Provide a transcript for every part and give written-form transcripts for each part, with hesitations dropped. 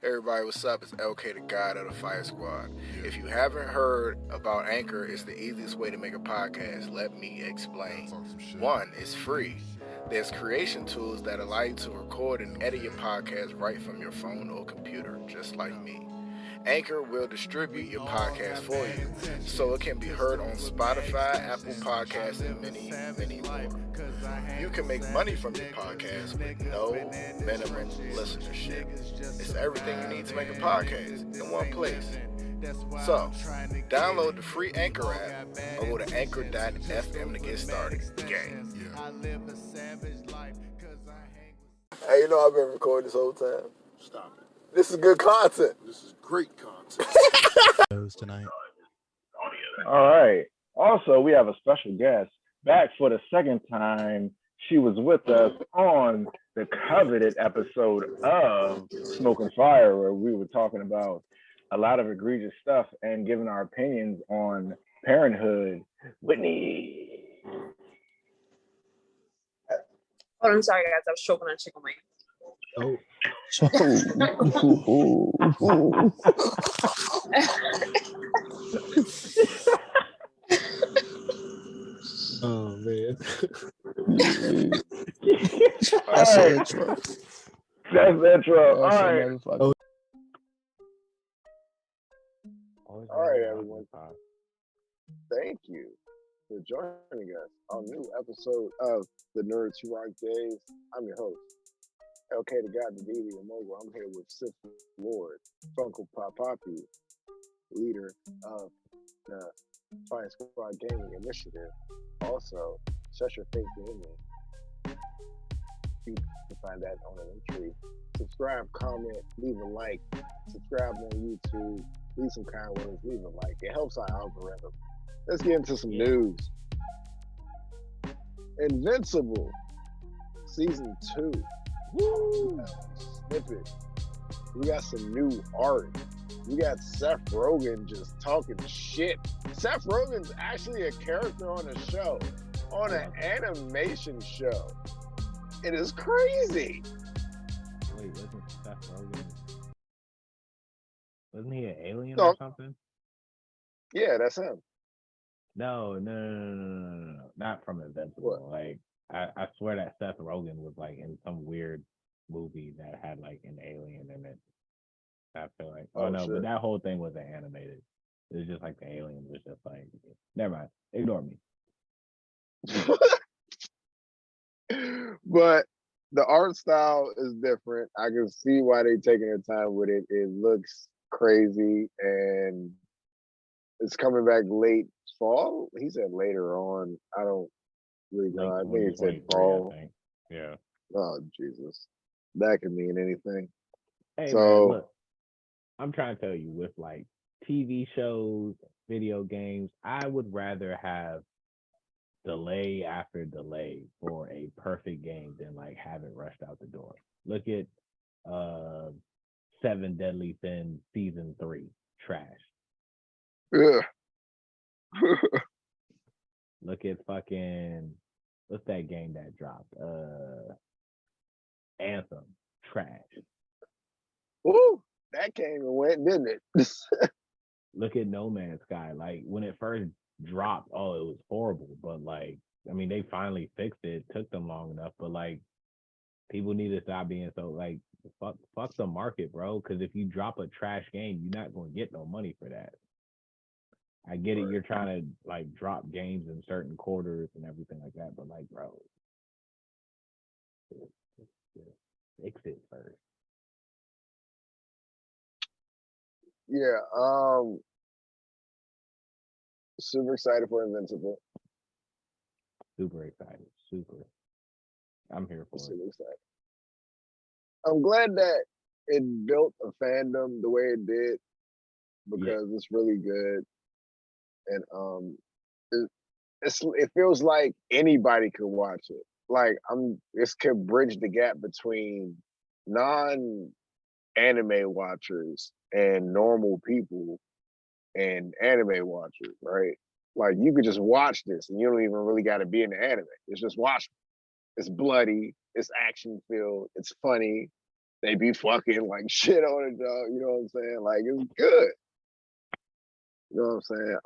Everybody, what's up? It's LK, the God of the Fire Squad. If you haven't heard about Anchor, it's the easiest way to make a podcast. Let me explain. One, it's free. There's creation tools that allow you to record and edit your podcast right from your phone or computer, just like me. Anchor will distribute your podcast for you so it can be heard on Spotify, Apple Podcasts, and many, many more. You can make money from your podcast with no minimum listenership. It's everything you need to make a podcast in one place. So, download the free Anchor app or go to anchor.fm to get started. Gang. Hey, you know I've been recording this whole time. Stop it. This is good content. This is great content. Tonight. All right. Also, we have a special guest back for the second time. She was with us on the coveted episode of Smoke and Fire, where we were talking about a lot of egregious stuff and giving our opinions on parenthood. Whitney. Oh, I'm sorry, guys. I was choking on chicken wings. Oh. Oh man. That's the intro. That's the intro. All right. All right, everyone. Thank you for joining us on a new episode of the Nerds Who Rock Days. I'm your host, LK the God, the DD, the Mogul. I'm here with Sith Lord, Funko Pop Poppy, leader of the Fire Squad Gaming Initiative. Also, Shut Your Face in Me. You can find that on the entry. Subscribe, comment, leave a like. Subscribe on YouTube. Leave some kind words. Leave a like. It helps our algorithm. Let's get into some news. Invincible season 2. Woo! Snippet. We got some new art. We got Seth Rogen just talking shit. Seth Rogen's actually a character on a show, on an animation show. It is crazy. Wait, wasn't Seth Rogen? Wasn't he an alien or something? Yeah, that's him. No. Not from Invincible. What? Like, I swear that Seth Rogen was like in some weird movie that had like an alien in it. I feel like, shit. But that whole thing wasn't animated. It was just like the alien was just like, never mind, ignore me. But the art style is different. I can see why they're taking their time with it. It looks crazy, and it's coming back late fall. He said later on. I don't really know. I think he said fall. Yeah. Oh, Jesus. That could mean anything. Hey, man, look, I'm trying to tell you, with like TV shows, video games, I would rather have delay after delay for a perfect game than like have it rushed out the door. Look at 7 Deadly Sins season 3, trash. Yeah. Look at fucking, what's that game that dropped? Anthem, trash. Ooh, that came and went, didn't it? Look at No Man's Sky. Like, when it first dropped, it was horrible. But like, I mean, they finally fixed it. It took them long enough, but like, people need to stop being so like, fuck the market, bro. Because if you drop a trash game, you're not going to get no money for that. I get it. You're trying to like drop games in certain quarters and everything like that, but like, bro, just fix it first. Yeah, super excited for Invincible. Super excited. Super. I'm here for super it. Excited. I'm glad that it built a fandom the way it did, because it's really good. And it feels like anybody could watch it. Like this could bridge the gap between non-anime watchers and normal people and anime watchers, right? Like, you could just watch this and you don't even really got to be in the anime. It's just watch. It's bloody. It's action filled. It's funny. They be fucking like shit on it, dog. You know what I'm saying? Like it's good. You know what I'm saying?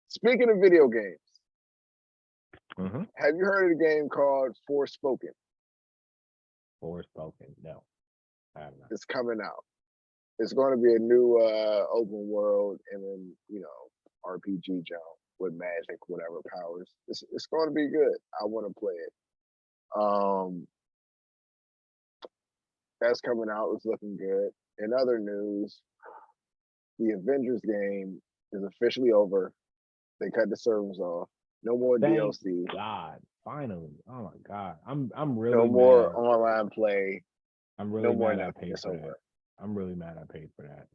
Speaking of video games, have you heard of the game called Forspoken? Forspoken, no, I have not. It's coming out. It's going to be a new open world and then RPG jump with magic, whatever powers. It's going to be good. I want to play it. That's coming out. It's looking good. In other news, the Avengers game is officially over. They cut the servers off. No more DLC. God, finally! Oh my God, I'm really no more mad. online play. I'm really no more mad. I paid it's for over. that. I'm really mad. I paid for that.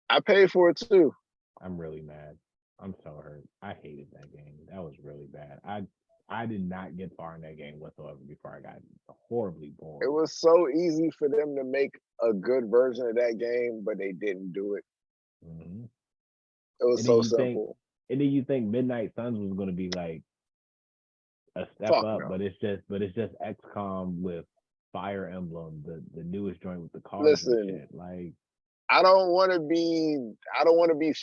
I paid for it too. I'm really mad. I'm so hurt. I hated that game. That was really bad. I did not get far in that game whatsoever before I got horribly bored. It was so easy for them to make a good version of that game, but they didn't do it. Mm-hmm. It was so simple. And then you think Midnight Suns was going to be like a step up, no. but it's just XCOM with Fire Emblem, the newest joint with the cards and shit. Like, I don't want to be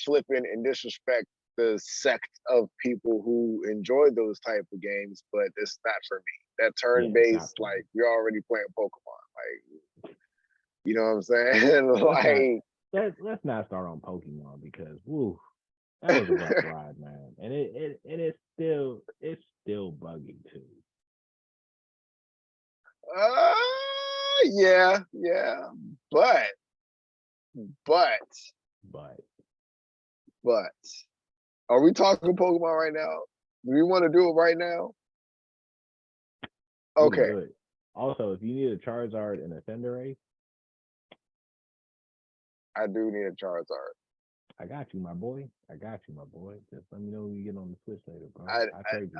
flippant and disrespect the sect of people who enjoy those type of games, but it's not for me. That turn-based, like you're already playing Pokemon, like you know what I'm saying? Let's not start on Pokemon because woo, that was a rough ride, man. And it's still buggy too. Yeah, but are we talking Pokemon right now? Do we want to do it right now? Okay. Also, if you need a Charizard and a Cinderace, I do need a Charizard. I got you, my boy. Just let me know when you get on the Switch later, bro. I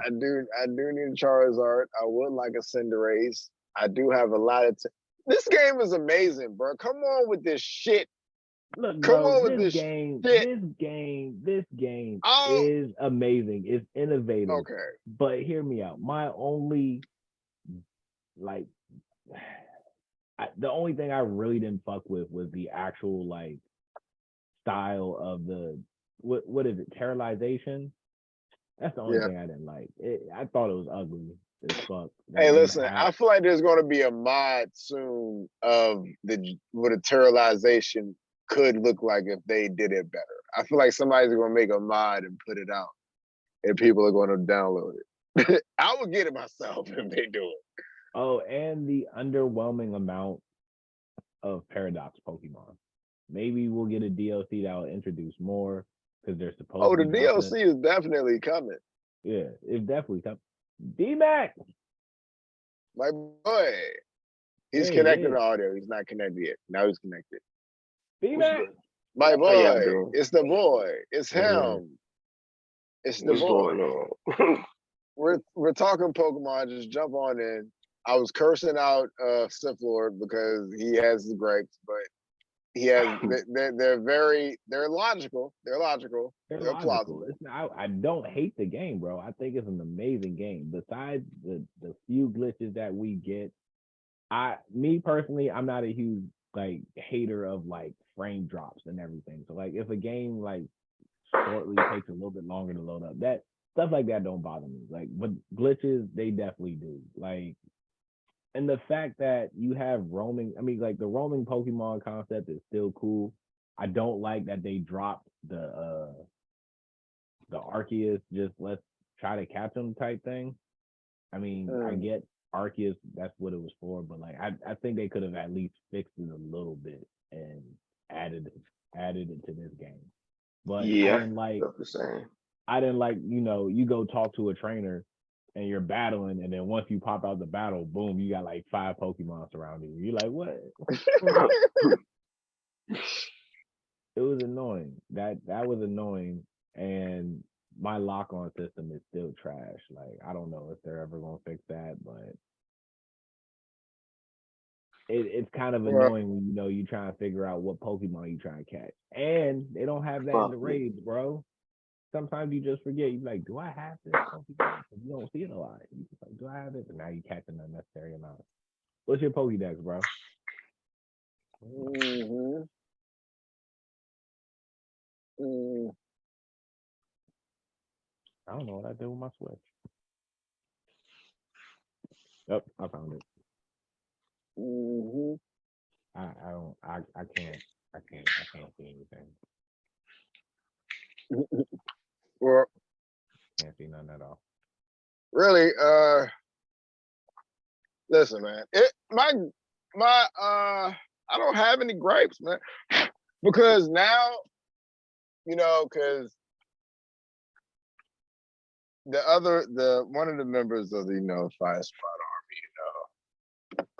do need a Charizard. I would like a Cinderace. I do have a lot of. This game is amazing, bro. Come on with this shit. Look, bro, this game is amazing. It's innovative. Okay. But hear me out. My only, the only thing I really didn't fuck with was the actual, style of the, what is it, terrorization? That's the only thing I didn't like. I thought it was ugly as fuck. Hey, listen, I feel like there's going to be a mod soon of what a terrorization could look like if they did it better. I feel like somebody's going to make a mod and put it out, and people are going to download it. I would get it myself if they do it. Oh, and the underwhelming amount of Paradox Pokemon. Maybe we'll get a DLC that will introduce more because they're supposed. Oh, the DLC is definitely coming. Yeah, it's definitely coming. D-Mac, my boy, he's connected to audio. He's not connected yet. Now he's connected. D-Mac, my boy, it's the boy. It's him. It's the boy. We're talking Pokemon. Just jump on in. I was cursing out Sith Lord because he has the gripes, but he has. They're logical. They're plausible. I don't hate the game, bro. I think it's an amazing game. Besides the few glitches that we get, me personally, I'm not a huge hater of frame drops and everything. So if a game shortly takes a little bit longer to load up, that stuff like that don't bother me. But glitches, they definitely do. And the fact that you have roaming, the roaming Pokemon concept is still cool. I don't like that they dropped the Arceus, just let's try to catch them type thing. I get Arceus, that's what it was for, but I think they could have at least fixed it a little bit and added it to this game. But yeah, I didn't like, you go talk to a trainer and you're battling, and then once you pop out the battle, boom, you got 5 Pokemon surrounding you. You're like, what? It was annoying. That was annoying, and my lock-on system is still trash. I don't know if they're ever gonna fix that, but it's kind of annoying when you try to figure out what Pokemon you trying to catch, and they don't have that in the raids, bro. Sometimes you just forget. You're like, do I have this Pokemon? You don't see it a lot. You just do I have it? But now you catch an unnecessary amount. What's your Pokédex, bro? Mm-hmm. Mm. I don't know what I did with my Switch. Yep, I found it. Mm-hmm. I can't see anything. Well, Can't see none at all. really, listen, man. I don't have any gripes, man. Because now, because one of the members of the Fire Squad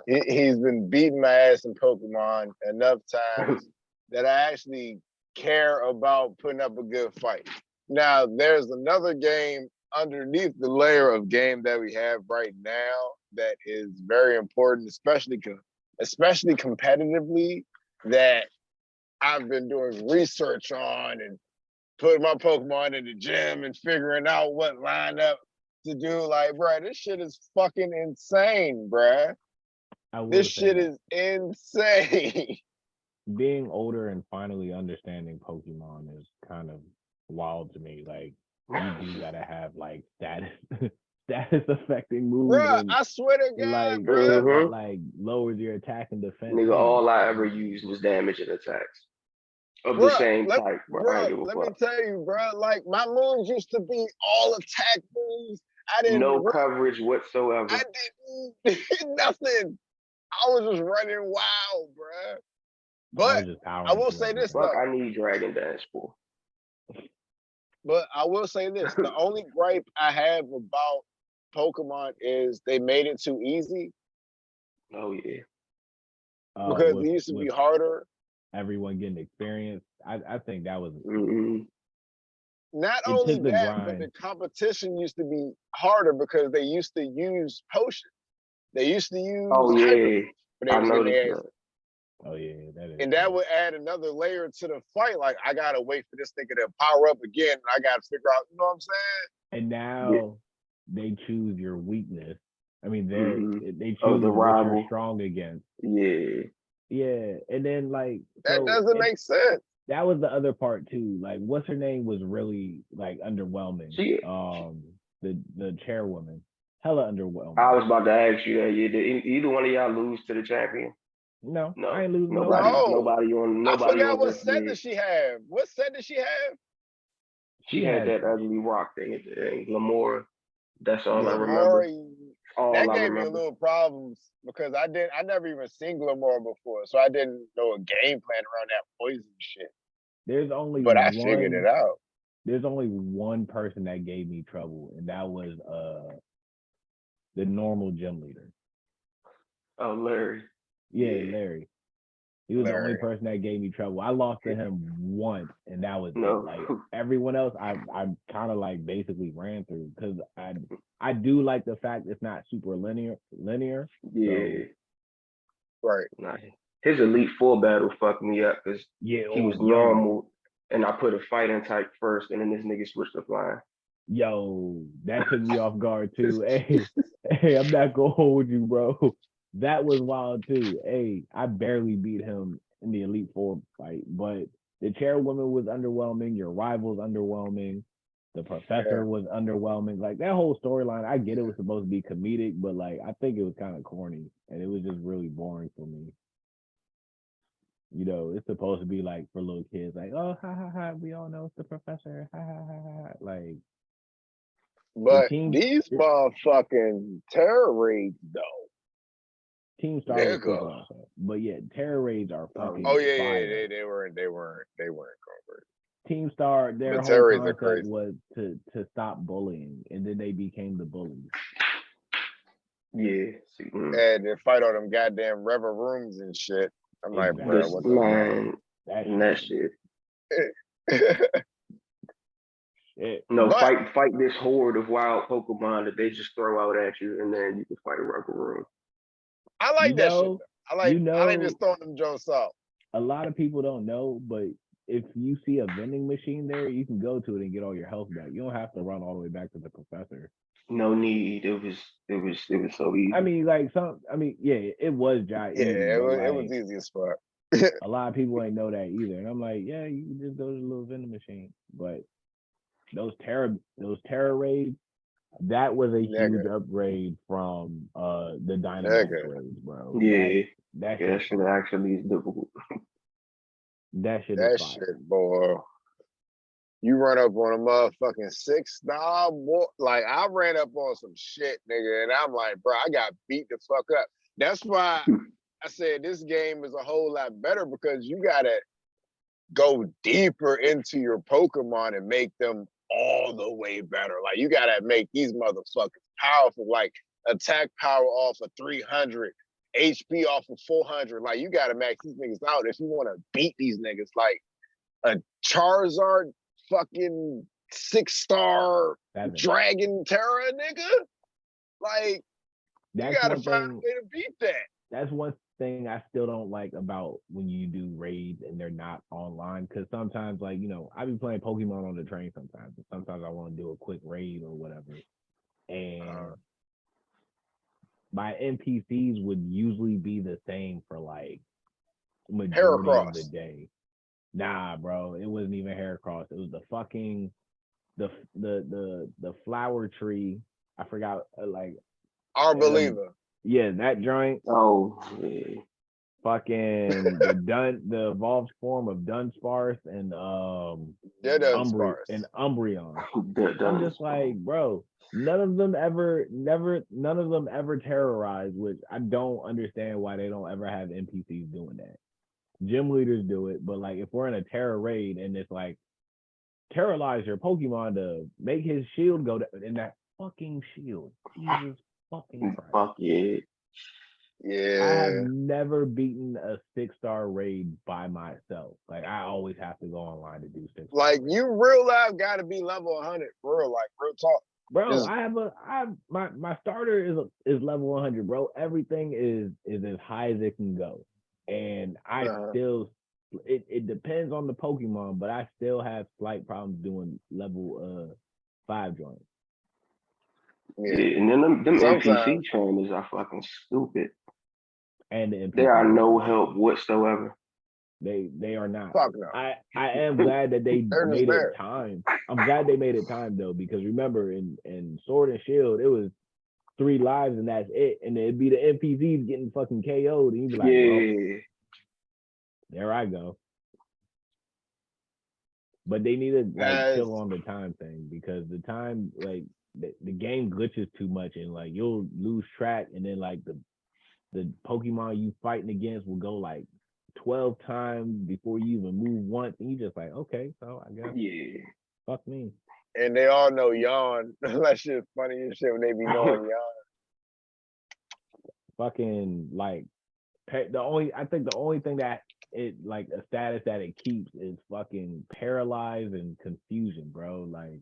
Army, he's been beating my ass in Pokemon enough times that I actually care about putting up a good fight. Now, there's another game underneath the layer of game that we have right now that is very important, especially competitively, that I've been doing research on and putting my Pokemon in the gym and figuring out what lineup to do. Like, bro, this shit is fucking insane, bro. This shit is insane. Being older and finally understanding Pokemon is kind of wild to me. Like, you do gotta have like status affecting moves. Bruh, I swear to God, like, bruh. like lowers your attack and defense. Nigga, all I ever used was damage and attacks of the same type. Bro, let me tell you, bro. Like, my moves used to be all attack moves. No coverage whatsoever. I didn't nothing. I was just running wild, bruh. But I will say this, though. I need Dragon Dance for. But I will say this. The only gripe I have about Pokemon is they made it too easy. Oh, yeah. Because it used to be harder. Everyone getting experience. I think that was... Not only that, but the competition used to be harder because they used to use potions. They used to use... Oh, yeah. I noticed that. Oh yeah, that is. And that would add another layer to the fight. Like, I gotta wait for this nigga to power up again, and I gotta figure out, you know what I'm saying? And now they choose your weakness. I mean, they choose the what you're strong against. Yeah. Yeah, and then like that doesn't make sense. That was the other part too. Like, what's her name was really like underwhelming. The chairwoman, hella underwhelming. I was about to ask you that. Yeah, did either one of y'all lose to the champion? No, I ain't losing nobody. I forgot what set did she have. What set did she have? She had that ugly rock thing at the end. Lamora. That's all I remember. That gave me a little problems because I never even seen Glamora before, so I didn't know a game plan around that poison shit. But I figured it out. There's only one person that gave me trouble, and that was the normal gym leader. Oh, Larry. Yeah, Larry. He was the only person that gave me trouble. I lost to him once, and that was it. Like, everyone else, I kind of like basically ran through because I do like the fact it's not super linear. Yeah. So. Right. Nah, his Elite Four battle fucked me up because he was normal, and I put a fighting type first, and then this nigga switched to flying. Yo, that took me off guard too. Hey, I'm not gonna hold you, bro. That was wild too. Hey, I barely beat him in the Elite Four fight, but the chairwoman was underwhelming. Your rival's underwhelming. The professor was underwhelming. Like, that whole storyline, I get it was supposed to be comedic, but like, I think it was kind of corny and it was just really boring for me. You know, it's supposed to be like for little kids, like, oh, ha ha ha, we all know it's the professor, ha ha ha ha. Like, but these motherfucking terror raids though. Team Star was super awesome. But yeah, terror raids are fucking fire. They weren't covered. Team Star, their whole concept was to stop bullying, and then they became the bullies. Yeah. And they fight all them goddamn rever rooms and shit. I'm like, bro, what's man, that shit. No, fight this horde of wild Pokemon that they just throw out at you, and then you can fight a rubber room. I like that shit. I like just throwing them jokes out. A lot of people don't know, but if you see a vending machine there, you can go to it and get all your health back. You don't have to run all the way back to the professor. No need. It was so easy. I mean, like it was giant. Yeah, it was easy as fuck. A lot of people ain't know that either. And I'm like, yeah, you can just go to the little vending machine. But those terror raids, that was a huge upgrade from the Dynamax raids, bro. Yeah. That shit actually is difficult. That shit that is fire. shit, boy. You run up on a motherfucking 6-star, boy. Like, I ran up on some shit, nigga, and I'm like, bro, I got beat the fuck up. That's why I said this game is a whole lot better, because you gotta go deeper into your Pokemon and make them all the way better. Like, you gotta make these motherfuckers powerful, like attack power off of 300, HP off of 400. Like, you gotta max these niggas out if you want to beat these niggas. Like a Charizard fucking 6-star Dragon Terra, nigga. Like, you gotta find a way to beat that. That's one thing I still don't like about when you do raids and they're not online, because sometimes, like, you know, I be playing Pokemon on the train sometimes, and sometimes I want to do a quick raid or whatever, and my NPCs would usually be the same for like majority of the day. Nah, bro, it wasn't even Heracross. It was the fucking the flower tree. I forgot, like Arboliva. Yeah, that joint. Oh, yeah. Fucking the evolved form of Dunsparce and Umbreon. I'm just like, bro, none of them ever terrorize, which I don't understand why they don't ever have NPCs doing that. Gym leaders do it, but like if we're in a terror raid and it's like terrorize your Pokemon to make his shield go in that fucking shield. Jesus fucking Christ. Fuck yeah. Yeah. I have never beaten a 6-star raid by myself. Like, I always have to go online to do 6-star. Like, you real life gotta be level 100, for real, like real talk. Bro, my starter is level 100, bro. Everything is as high as it can go. And I still it depends on the Pokemon, but I still have slight problems doing level 5 joints. Yeah, and then them NPC trainers are fucking stupid. And the they are no help whatsoever. They are not. Fuck no. I am glad that they made it time. I'm glad they made it time though, because remember in Sword and Shield it was 3 lives and that's it, and it'd be the NPCs getting fucking KO'd, and you'd be like, well, there I go. But they need to like chill on the time thing, because the time, like the game glitches too much, and like you'll lose track, and then like the Pokemon you fighting against will go like 12 times before you even move once, and you just like, okay, so I guess fuck me. And they all know yawn. That shit's funny as shit when they be knowing yawn. Fucking like I think the only thing that it like a status that it keeps is fucking paralyzed and confusion, bro. Like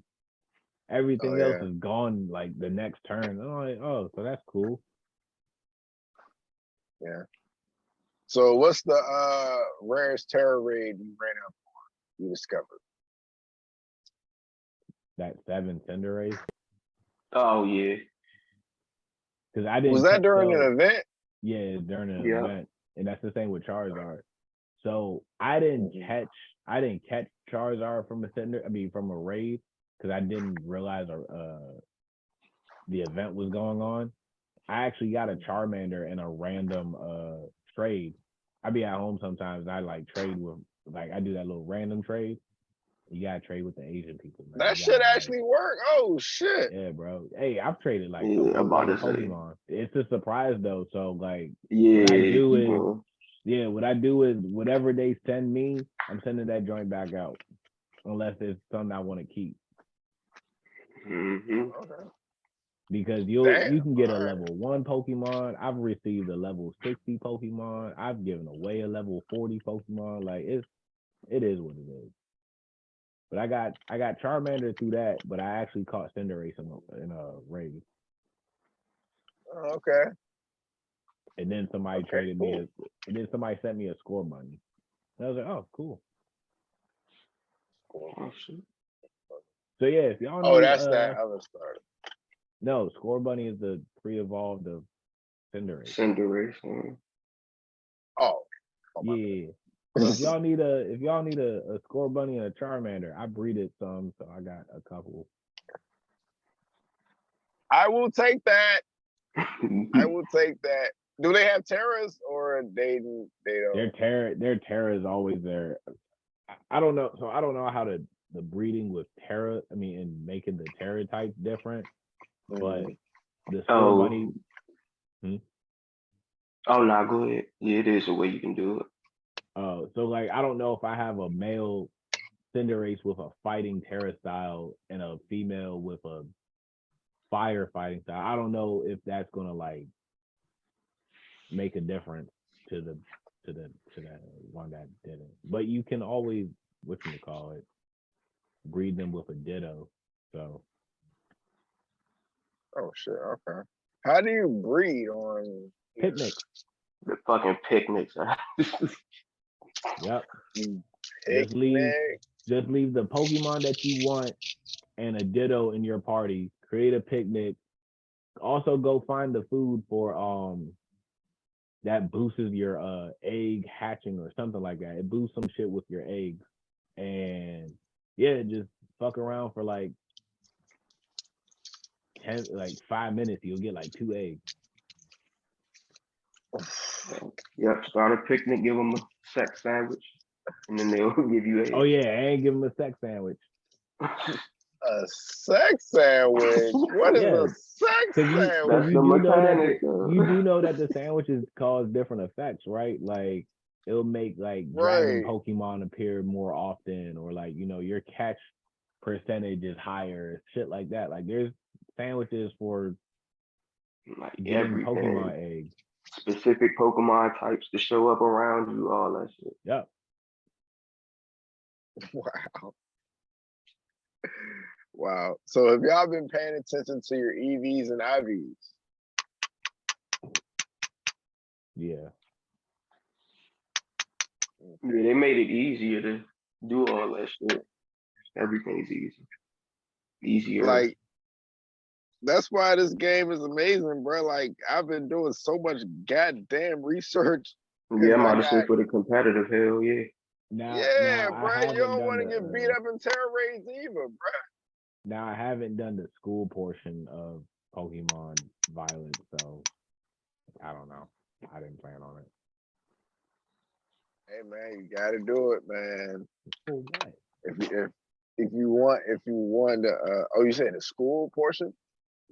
everything else is gone like the next turn. I'm like, oh, so that's cool. Yeah. So what's the rarest terror raid you ran up on, you discovered? That 7 Cinderace. Oh yeah. Because I didn't. Was that during an event? Yeah, during an event, and that's the same with Charizard. So I didn't catch Charizard from from a raid, because I didn't realize the event was going on. I actually got a Charmander in a random trade. I be at home sometimes, and I like trade with, like, I do that little random trade. You gotta trade with the Asian people, man. That shit actually work. Oh shit. Yeah, bro. Hey, I've traded like about to Pokemon. It's a surprise though. So like, what I do is whatever they send me, I'm sending that joint back out, unless it's something I want to keep. Mm-hmm. Okay. Because you can get a level 1 Pokemon. I've received a level 60 Pokemon. I've given away a level 40 Pokemon. Like it is what it is. But I got Charmander through that, but I actually caught Cinderace in a raid. Okay. And then somebody somebody sent me a score money. And I was like, oh, cool. So yeah, if y'all know, that's that other starter. No, Score Bunny is the pre-evolved of Cinderace. Cinderace. Oh. Yeah. So if y'all need a Score Bunny and a Charmander, I breeded some, so I got a couple. I will take that. I will take that. Do they have terras or they don't? Their Terra is always there. I don't know. So I don't know how the breeding with Terra. I mean, and making the Terra types different, but the Score Bunny. Oh no, go ahead. Yeah, it is a way you can do it. So like I don't know if I have a male Cinderace with a fighting Terra style and a female with a fire fighting style. I don't know if that's gonna like make a difference to the one that didn't. But you can always breed them with a Ditto. So. Oh shit. Okay. How do you breed on Picnic? The fucking picnics. Yep. Picnic. Just leave the Pokemon that you want and a Ditto in your party. Create a picnic. Also go find the food for that boosts your egg hatching or something like that. It boosts some shit with your eggs. And yeah, just fuck around for like 5 minutes, you'll get like 2 eggs. Yep, start a picnic, give them a sex sandwich, and then they'll give you eggs. Oh yeah, and give them a sex sandwich. A sex sandwich? What is a sex sandwich? You do know that the sandwiches cause different effects, right? Like it'll make like dragon Pokemon appear more often, or like your catch percentage is higher, shit like that. Like there's sandwiches for like getting Pokemon eggs. Specific Pokemon types to show up around you, all that shit. Yep. Wow. Wow. So have y'all been paying attention to your EVs and IVs? Yeah. Yeah, they made it easier to do all that shit. Everything's easy. Easier. Like, that's why this game is amazing, bro. Like, I've been doing so much goddamn research. Yeah, I'm about to say for the competitive, hell yeah. Bro, you don't want to get beat up in terror raids either, bro. Now, I haven't done the school portion of Pokemon Violet, so I don't know. I didn't plan on it. Hey, man, you got to do it, man. Oh, what? If you want to, you said the school portion?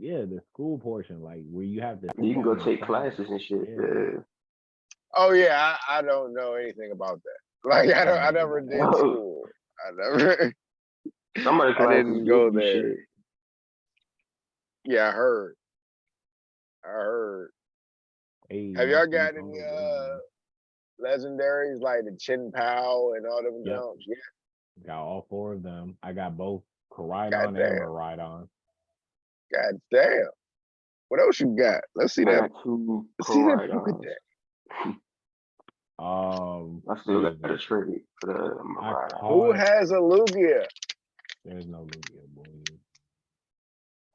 Yeah, the school portion, like where you have to. You can go take classes and shit. Yeah. Oh yeah, I don't know anything about that. Like I never did school. Some of the classes I didn't go there. Shit. Yeah, I heard. Hey, have y'all got any legendaries like the Chin Pao and all them jumps? Yeah. Got all 4 of them. I got both Koraidon and Miraidon. God damn. What else you got? Let's see that. Let's see that Pokedex. I still got a trade for the Who has a Lugia? There's no Lugia, boy.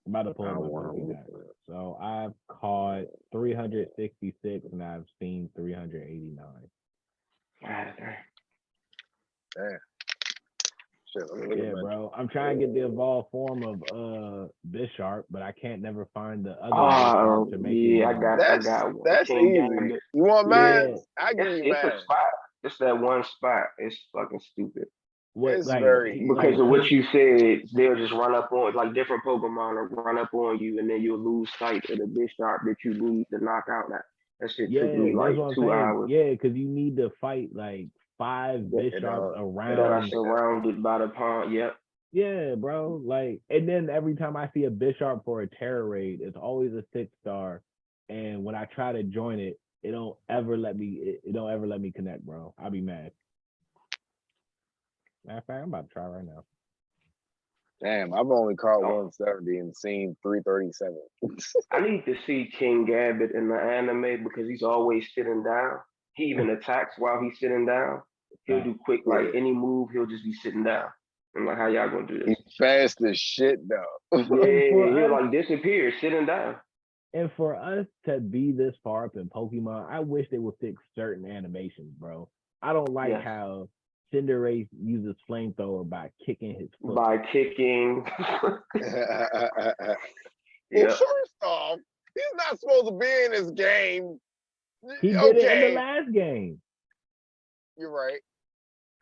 I'm about to pull up my Pokedex. So I've caught 366 and I've seen 389. Damn. Yeah, bro. I'm trying to get the evolved form of Bisharp, but I can't never find the other to make it. I got one. That's easy. You want mine? I give you mine. It's a spot. It's that one spot. It's fucking stupid. It's very easy. Because of what you said, they'll just run up on like different Pokemon will run up on you, and then you'll lose sight of the Bisharp that you need to knock out. That shit took me like 2 hours. Yeah, because you need to fight like 5 Bisharps around. That are surrounded by the pond. Yep. Yeah, bro. Like, and then every time I see a Bisharp for a Terror Raid, it's always a 6-star. And when I try to join it, it don't ever let me connect, bro. I'll be mad. Matter of fact, I'm about to try right now. Damn, I've only caught 170 and seen 337. I need to see King Gambit in the anime because he's always sitting down. He even attacks while he's sitting down. He'll do quick, like any move, he'll just be sitting down. I'm like, how y'all gonna do this? He's fast as shit, though. Yeah, he'll like disappear, sitting down. And for us to be this far up in Pokemon, I wish they would fix certain animations, bro. I don't like Yes. how Cinderace uses flamethrower by kicking his foot. By kicking. Well, Yeah. first off, he's not supposed to be in this game. He did it in the Okay, last game. you're right.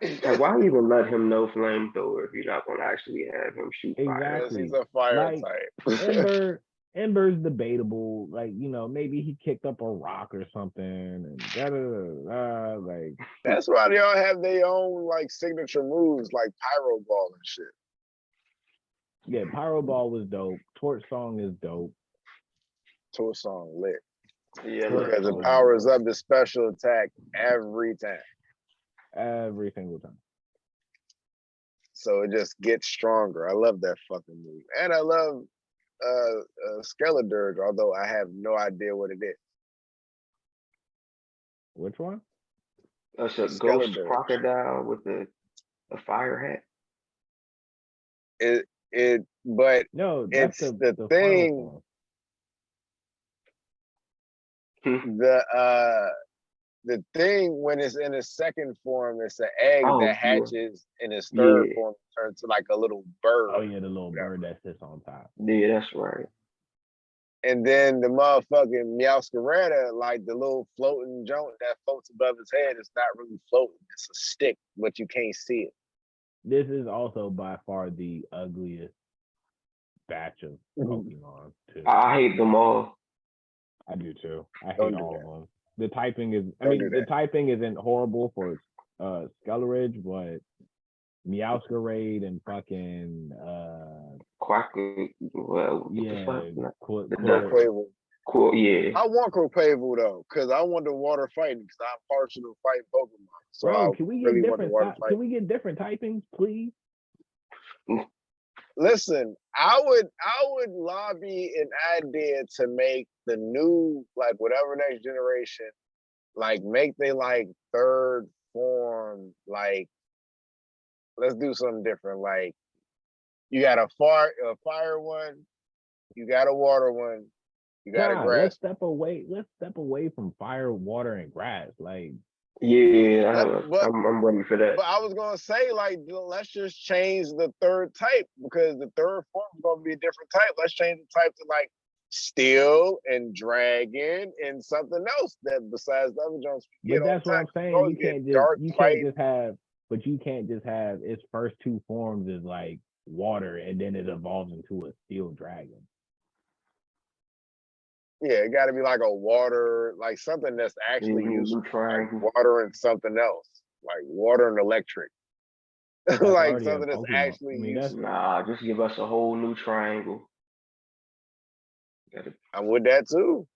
Like, why even let him know flamethrower if you're not gonna actually have him shoot fire? Because Exactly. he's a fire Like, type. Ember's debatable. Like, maybe he kicked up a rock or something and like That's why they all have their own like signature moves, like pyro ball and shit. yeah, Pyro Ball was dope. Torch Song is dope. Torch Song lit. Yeah, Because it Song powers up the special attack every time. every single time. So it just gets stronger. I love that fucking move. And I love Skeledirge, although I have no idea what it is. Which one? that's a ghost Skeledirge. crocodile with a fire hat. But No, that's it's the the final thing. form. The thing when it's in its second form, it's an egg Oh, that yeah. hatches in its third Yeah. form, turns to like a little bird. Oh yeah, the little bird that sits on top. Yeah, that's right. And then the motherfucking Meowscarada, like the little floating joint that floats above his head, it's not really floating. It's a stick, but you can't see it. This is also by far the ugliest batch of Mhm. Pokemon too. I hate them all. I do too. I Don't hate do all that. of them. The typing is Don't do the that. typing isn't horrible for Skeledirge, but Meowscarade and fucking Quack. Well, what the yeah, fuck? Quavel. Cool. Yeah. I want Quavel though, because I want the water fighting, because I'm partial to fighting Pokemon. So bro, I can we get really want the different water can fighting. we get different typings, please? Listen, I would lobby an idea to make the new, like whatever next generation, like make they like third form, like let's do something different. Like you got a fire one, you got a water one, you got a Nah, grass. let's step away from fire, water, and grass. Like Yeah, But I'm ready for that. But I was gonna say, like, let's just change the third type, because the third form is gonna be a different type. Let's change the type to like steel and dragon and something else that besides the other Jones. But that's what I'm saying. You can't just have its first two forms as like water and then it evolves into a steel dragon. Yeah, it got to be like a water, like something that's actually useful, like water and something else, like water and electric, like something that's actually useful. Nah, just give us a whole new triangle. I'm with that too.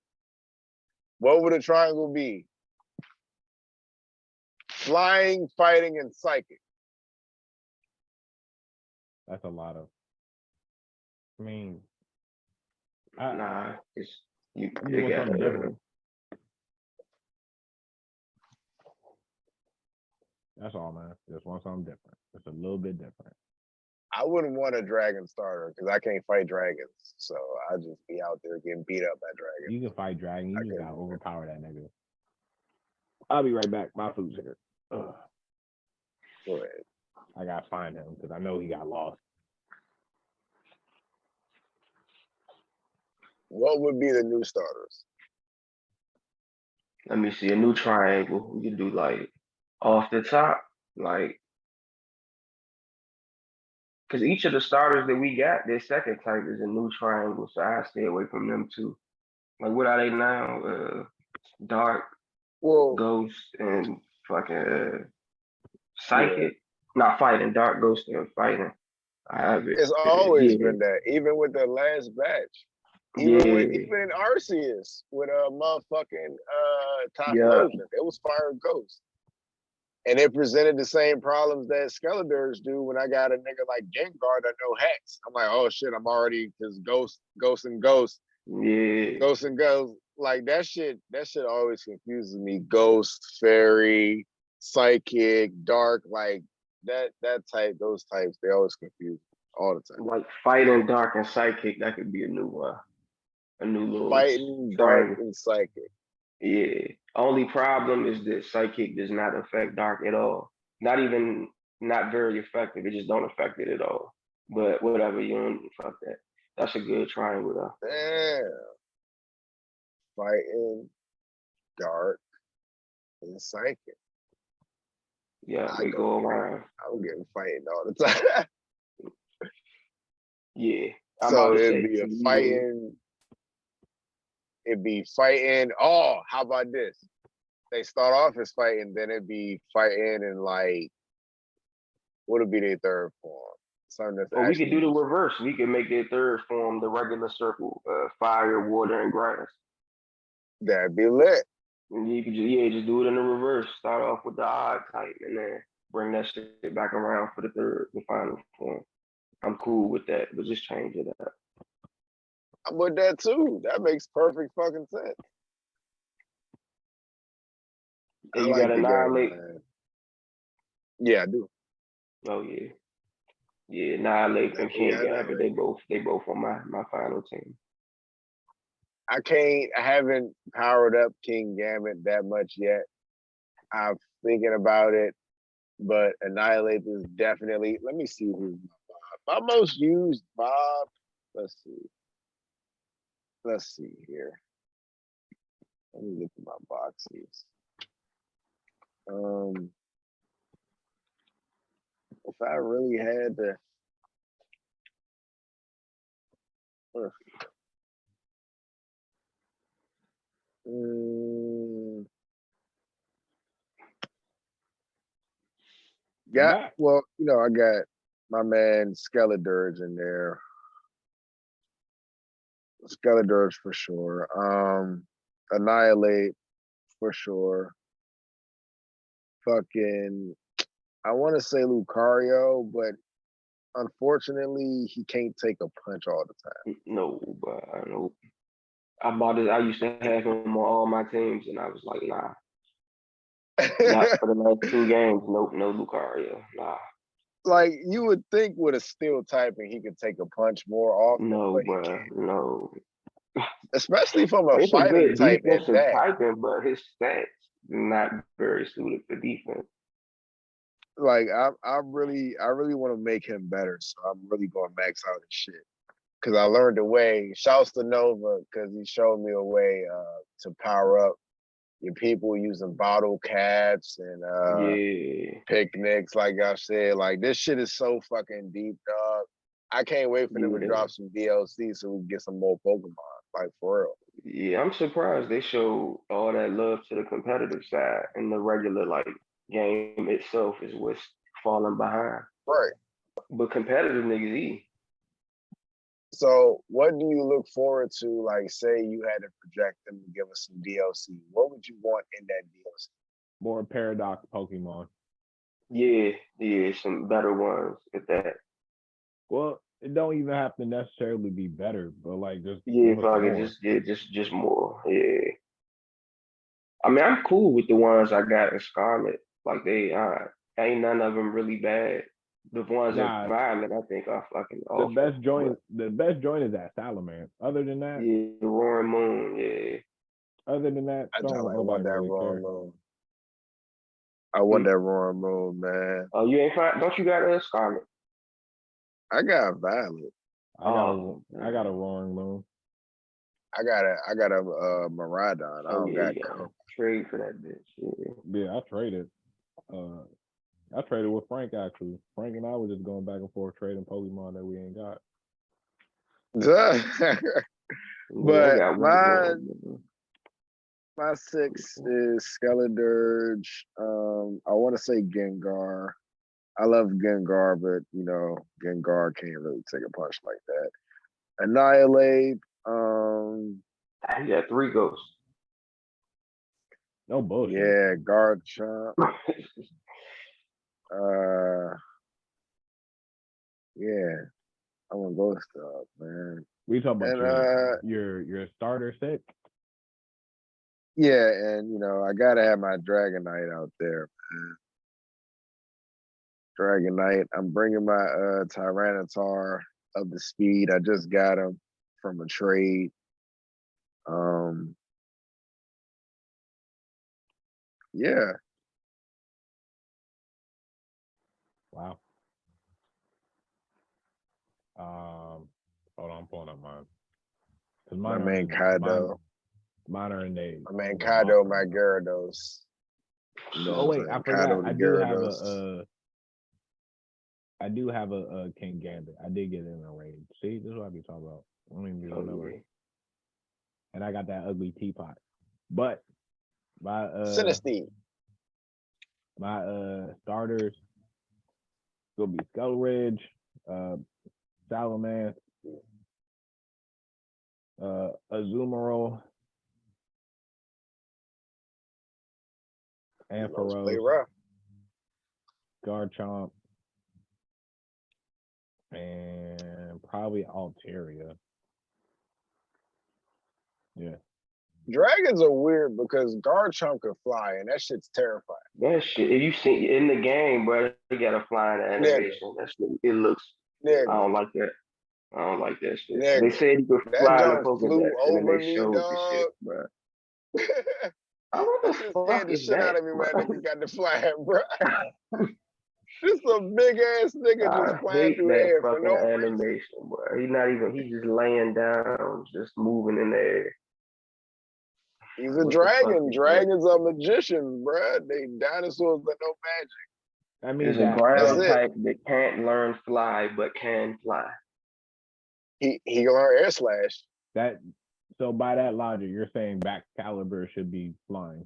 What would a triangle be? Flying, fighting, and psychic. That's a lot of. I mean, nah, it's you want something different. That's all, man. Just want something different. It's a little bit different. I wouldn't want a dragon starter because I can't fight dragons, so I'll just be out there getting beat up by dragons. You can fight dragon. You just gotta overpower that nigga. I'll be right back. My food's here. Ugh. Go ahead. I gotta find him because I know he got lost. What would be the new starters? Let me see, a new triangle. We can do like off the top, like, because each of the starters that we got, their second type is a new triangle, so I stay away from them too. Like, what are they now? Dark, Ghost, and fucking Psychic. Yeah. Not fighting, Dark, Ghost, and fighting. I have it. It's always been that, even with the last batch. Even Arceus with a motherfucking Typhlosion. It was Fire Ghost. And it presented the same problems that Skeledirge do when I got a nigga like Gengar that know hacks. I'm like, oh shit, I'm already, because Ghost. Yeah. Ghost and Ghost. Like that shit always confuses me. Ghost, Fairy, Psychic, Dark, like that type, those types, they always confuse me all the time. Like fighting Dark and Psychic, that could be a new little fighting Dark and Psychic. Yeah. Only problem is that psychic does not affect dark at all. Not very effective. It just don't affect it at all. But whatever, you don't fuck that. That's a good triangle though. Damn. Fighting, dark, and psychic. Yeah, they go around. I'm getting fighting all the time. Yeah. I'm So about to it'd say be a fighting. It'd be fighting. Oh, how about this? They start off as fighting, then it'd be fighting and like, what would be their third form? Something that's we could do the actually reverse. We could make their third form the regular circle, fire, water, and grass. that'd be lit. And you could just do it in the reverse. Start off with the odd type and then bring that shit back around for the final form. I'm cool with that, but just change it up. I'm with that too. That makes perfect fucking sense. And you got Annihilate. Yeah, I do. Oh yeah. Yeah, Annihilate and King Gambit, they both on my final team. I haven't powered up King Gambit that much yet. I'm thinking about it, but Annihilate is definitely, let me see who's my most used Bob. Let's see here. Let me look at my boxes. If I really had to, well, I got my man Skeledirge in there. Skeledirge for sure. Annihilate for sure. Fucking, I want to say Lucario, but unfortunately, he can't take a punch all the time. No, but I know. I used to have him on all my teams, and I was like, nah. Not for the last 2 games. Nope, no Lucario. Nah. Like, you would think with a steel typing, he could take a punch more often. No, bro, no. Especially from a It's fighting a good type at defensive that. typing, but his stats not very suited for defense. Like, I really want to make him better, so I'm really going to max out his shit. Because I learned a way. Shouts to Nova, because he showed me a way to power up your people using bottle caps and picnics. Like I said, like, this shit is so fucking deep, dog. I can't wait for them to drop some DLC so we can get some more Pokemon. Like, for real. Yeah, I'm surprised they showed all that love to the competitive side, and the regular game itself is what's falling behind. Right. But competitive niggas eat. So what do you look forward to? Like, say you had to project them to give us some DLC. What would you want in that DLC? More Paradox Pokemon. Yeah, some better ones at that. Well, it don't even have to necessarily be better, but like just just more. Yeah. I mean, I'm cool with the ones I got in Scarlet. Like ain't none of them really bad. The ones in Violet, I think, are fucking awful. The best joint is that Salamence. Other than that, the Roaring Moon. Yeah. Other than that, I want that Roaring Moon. I want that Roaring Moon, man. Oh, you ain't fine? Don't you got a Scarlet? I got Violet. I got a Roaring Moon. I got a Miraidon. I don't got trade for that bitch. Yeah, I traded. I traded with Frank actually. Frank and I were just going back and forth trading Pokemon that we ain't got. But my 6 is Skeledirge. I want to say Gengar. I love Gengar, but Gengar can't really take a punch like that. Annihilate. You got 3 ghosts. No bullshit. Yeah, Garchomp. Yeah, I'm gonna go stuff, man. We talking about your starter set? Yeah, and I gotta have my Dragonite out there, man. Dragonite. I'm bringing my Tyranitar up to speed. I just got him from a trade. Yeah. Wow. Hold on, I'm pulling up mine. Cause My man Kaido. Mine are in the. My man Kaido, my locker. Gyarados. You know Oh what I'm wait, saying? I forgot. Kaido the Gyarados. I do have a King Gambit. I did get it in a raid. See, this is what I be talking about. I don't even be remember. And I got that ugly teapot. But my Sinistine. my starters will be Skull Ridge, Salamence, Azumarill, Play Ampharos, rough. Garchomp, and probably Altaria. Yeah. Dragons are weird because Garchomp can fly, and that shit's terrifying. That shit, if you see in the game, bro, you got a flying animation. That shit, it looks. Nigga. I don't like that. I don't like that shit. Nigga. They said you could That fly in the junk flew Pokédex, and then over they me, showed dog. the shit, bro. That What shit the scared fuck the is shit out that, of me, bro? man. Nigga got the fly, bro. This a big ass nigga just I flying hate through the that air for fucking no reason. animation, bro. He's not even. He's just laying down, just moving in the air. He's a What dragon. Dragons are magicians, bro. They dinosaurs with no magic. I mean, There's a ground That's it. type that can't learn fly, but can fly. He can learn air slash. that. So by that logic, you're saying Caliber should be flying.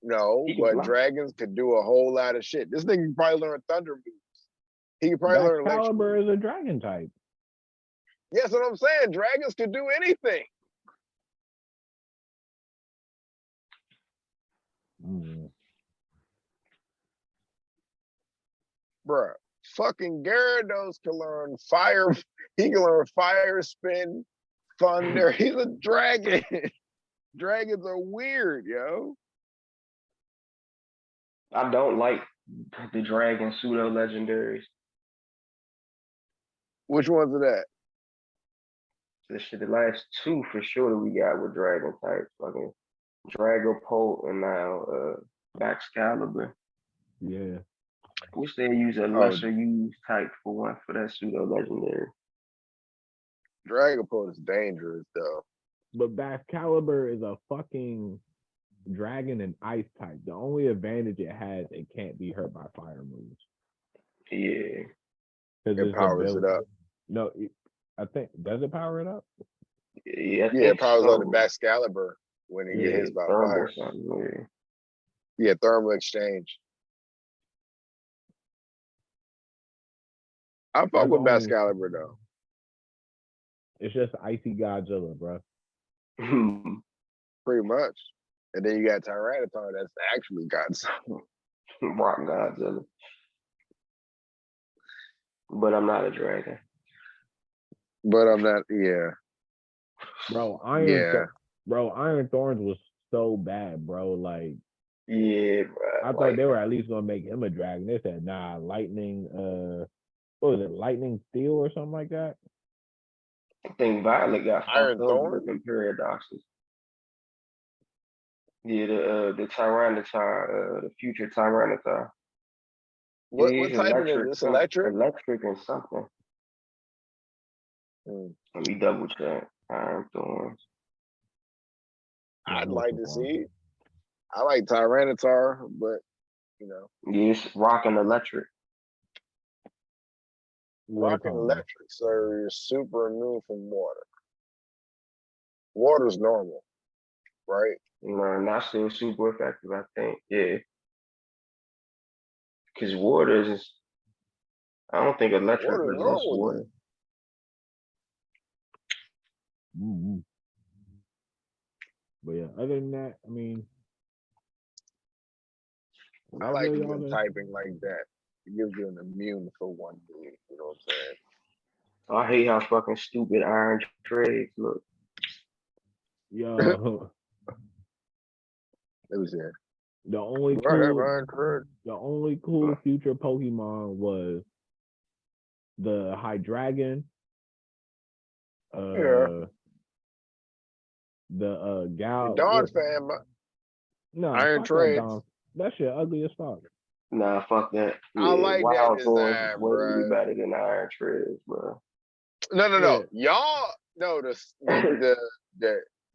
No, He can but fly. dragons could do a whole lot of shit. This nigga can probably learn thunder moves. He can probably learn electric. Caliber is a dragon type. Yeah, that's what I'm saying. Dragons could do anything. Bruh, fucking Gyarados can learn fire. He can learn fire spin, thunder. He's a dragon. Dragons are weird, yo. I don't like the dragon pseudo legendaries. Which ones are that? This shit, the last two for sure that we got with dragon types, fucking Dragapult and now Baxcalibur. Yeah. I wish they use a lesser used type for one for that pseudo legendary. Dragapult is dangerous though. But Baxcalibur is a fucking dragon and ice type. The only advantage it has, it can't be hurt by fire moves. Yeah. It powers it up. No, I think, does it power it up? Yeah, it powers up the Baxcalibur when it get hit by fire. Yeah, thermal exchange. I fuck with Baxcalibur though. It's just icy Godzilla, bro. Pretty much. And then you got Tyranitar that's actually Godzilla. Rock Godzilla. But I'm not a dragon. But I'm not, yeah. Bro, Iron Thorns was so bad, bro. Like, yeah, bro. I thought they were at least gonna make him a dragon. They said, nah, lightning, what was it, lightning steel or something like that? I think Violet got Iron Thorn with them paradoxes. Yeah, the Tyranitar, the future Tyranitar. What type is this? Electric? Electric and something. Let me double check. Iron Thorns. I'd like to see it. I like Tyranitar, but you know. Yes, rock and electric. Rock and electric, so you're super immune from water. Water's normal, right? No, not still super effective, I think. Yeah. Because water is, I don't think electric resists water. Mm-hmm. But yeah, other than that, I mean, I like even typing like that. It gives you an immune for one day. You know what I'm saying? I hate how fucking stupid Iron Trades look. Yo. It was there. The only cool future Pokemon was the Hydreigon, the Gal. Dawn fan, No, Iron fuck that Treads. Dom. That shit ugly as fuck. Nah, fuck that. I like that Wild Thorns is design, way bro. better than Iron Treads, bro. No. Y'all, no, the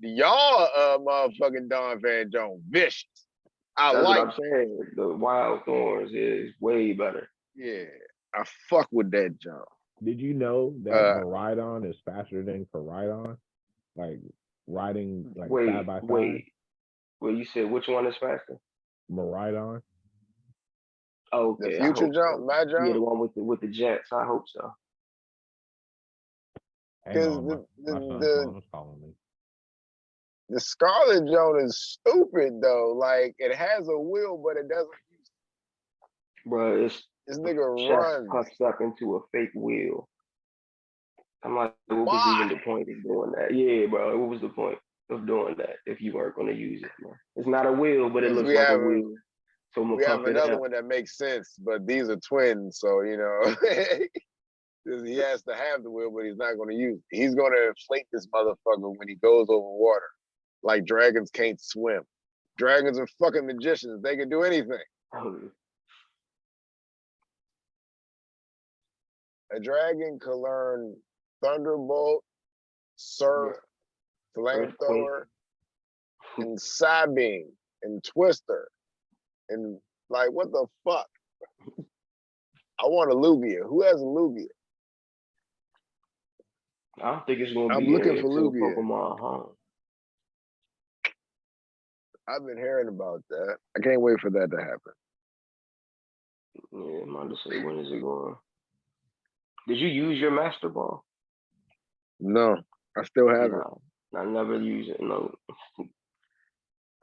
y'all motherfucking Don Van Jones vicious. I That's like. what I'm saying. The Wild Thorns is way better. Yeah, I fuck with that jump. Did you know that Maridon is faster than Coridon? Like riding like side by side. Wait. Well, you said which one is faster? Maridon. Okay, The future jump, so. my jump. Yeah, the one with the jets. I hope so. Because my son's calling me. The Scarlet Joan is stupid though. Like it has a wheel, but it doesn't. Bro, it's this nigga chest runs. puffs up into a fake wheel. I'm like, what was even the point of doing that? Yeah, bro, what was the point of doing that if you weren't going to use it, man? It's not a wheel, but it looks like a wheel. So we have another one that makes sense, but these are twins, so you know he has to have the wheel, but he's not going to use it. He's going to inflate this motherfucker when he goes over water, like dragons can't swim. Dragons are fucking magicians; they can do anything. A dragon can learn Thunderbolt, Surf, Flamethrower, and Psybeam, and Twister, and like what the fuck? I want a Lugia. Who has a Lugia? I don't think it's gonna be. I'm looking for Lugia. Pokemon Home. I've been hearing about that. I can't wait for that to happen. Yeah, I'm about to say, when is it going? Did you use your Master Ball? No, I still haven't. No, I never use it. No.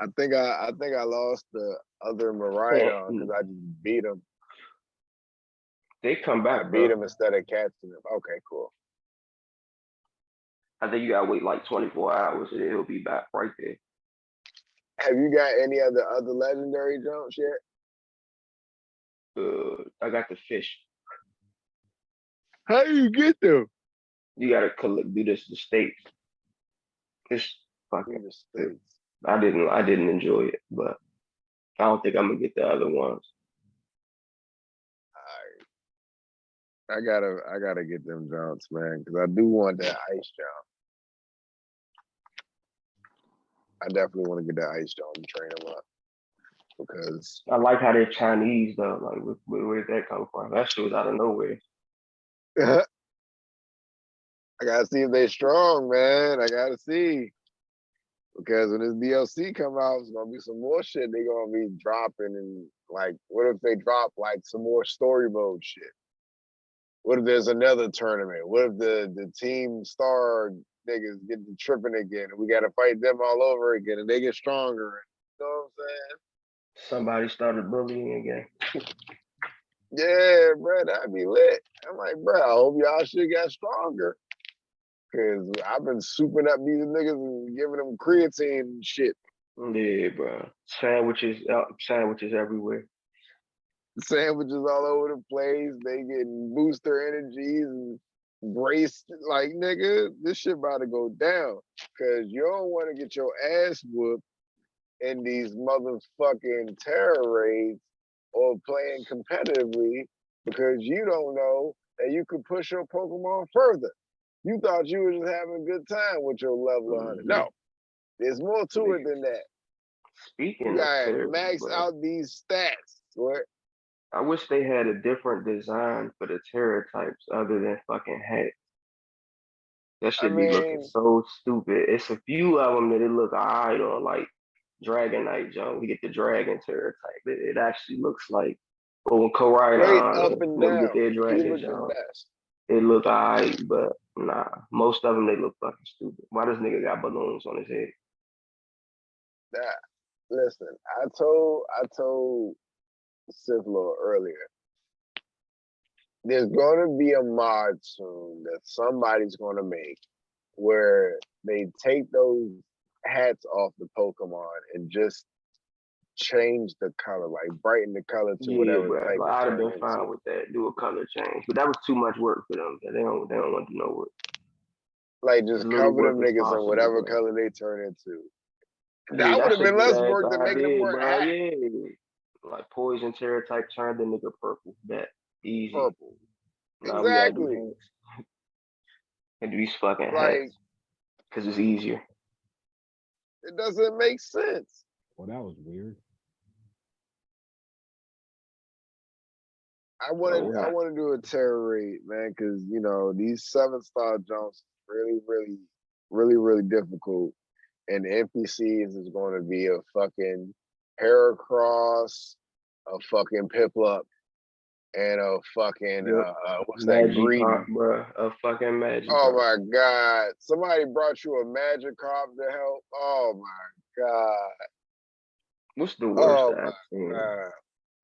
I think I lost the other Maridon because I just beat him. They come back. I beat him instead of catching him. Okay, cool. I think you gotta wait like 24 hours and it'll be back right there. Have you got any other legendary jumps yet? I got the fish. How do you get them? You gotta do this the states. It's fucking the states. I didn't enjoy it, but I don't think I'm gonna get the other ones. I gotta get them jumps, man, because I do want that ice jump. I definitely want to get that ice jump and train them up because I like how they're Chinese though. Like, where did that come from? That shit was out of nowhere. I gotta see if they're strong, man. I gotta see. Because when this DLC come out, it's gonna be some more shit they gonna be dropping, and like, what if they drop like some more story mode shit? What if there's another tournament? What if the team star niggas get to tripping again and we gotta fight them all over again and they get stronger? You know what I'm saying? Somebody started bullying again. Yeah, bro, that'd be lit. I'm like, bro, I hope y'all shit got stronger. Cause I've been souping up these niggas and giving them creatine and shit. Yeah, bro. Sandwiches everywhere. Sandwiches all over the place. They getting booster energies and braced. Like, nigga, this shit about to go down. Cause you don't want to get your ass whooped in these motherfucking terror raids or playing competitively because you don't know that you could push your Pokemon further. You thought you were just having a good time with your level 100. No, there's more to it than that. Speaking you of gotta max bro, out these stats. What? I wish they had a different design for the Terra types other than fucking hats. That should be looking so stupid. It's a few of them that it look alright on, like Dragonite Jump. We get the Dragon Terra type. It actually looks like, well, when Koraidon up and down. Get their Dragon Jump. It look alright, but nah. Most of them, they look fucking stupid. Why this nigga got balloons on his head? Listen, I told Sith Lord earlier, there's gonna be a mod soon that somebody's gonna make where they take those hats off the Pokemon and just change the color, like brighten the color to whatever type. Like, I'd have been fine with that. Do a color change, but that was too much work for them. They don't want to know what. Like, just cover them niggas in whatever color they turn into, Yeah, That would that's have a been good less ass work than making him idea, wear a bro. hat. Yeah. Like poison terror type turn the nigga purple. That easy. Purple. Now we gotta do Exactly. hats. And do these fucking Like, hats. Cause it's easier. it doesn't make sense. Well, that was weird. I want to do a terror rate, man, because you know these 7-star jumps really difficult, and the NPCs is going to be a fucking Heracross, a fucking Piplup, and a fucking what's that greedy? Magikarp, bro. A fucking Magikarp. Oh my god! Somebody brought you a Magikarp to help. Oh my god! What's the worst Oh that I've my seen? god!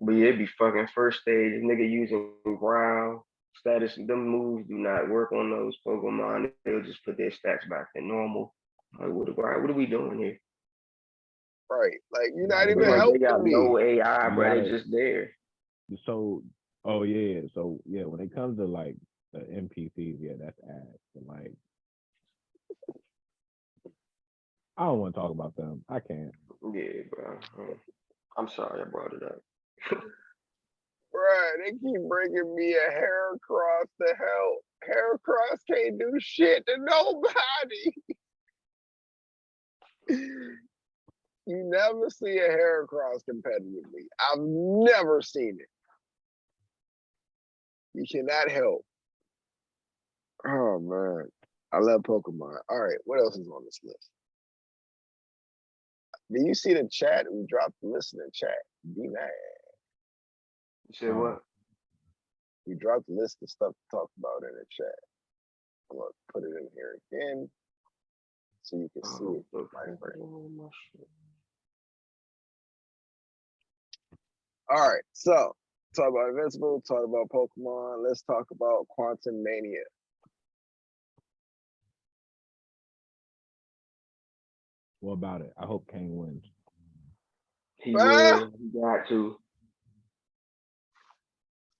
But yeah, it be fucking first stage. Nigga using ground status. Them moves do not work on those Pokemon. They'll just put their stats back to normal. Like, what are we doing here? Right, like you're Yeah, not It's even like they got helping no me. AI, You bro. got They it. just there. So, oh yeah. So yeah, when it comes to like the NPCs, yeah, that's ass. But like, I don't want to talk about them. I can't. Yeah, bro. I'm sorry I brought it up. Bruh, they keep bringing me a Heracross to help. Heracross can't do shit to nobody. You never see a Heracross competitively. I've never seen it. You cannot help. Oh man, I love Pokemon. All right, what else is on this list? Do you see the chat? We dropped the listener chat. Be mad. You said what? We dropped the list of stuff to talk about in the chat. I'm gonna put it in here again so you can see it, my friend. All right, so talk about Invincible, talk about Pokemon. Let's talk about Quantum Mania. What about it? I hope Kane wins. He will. He got to.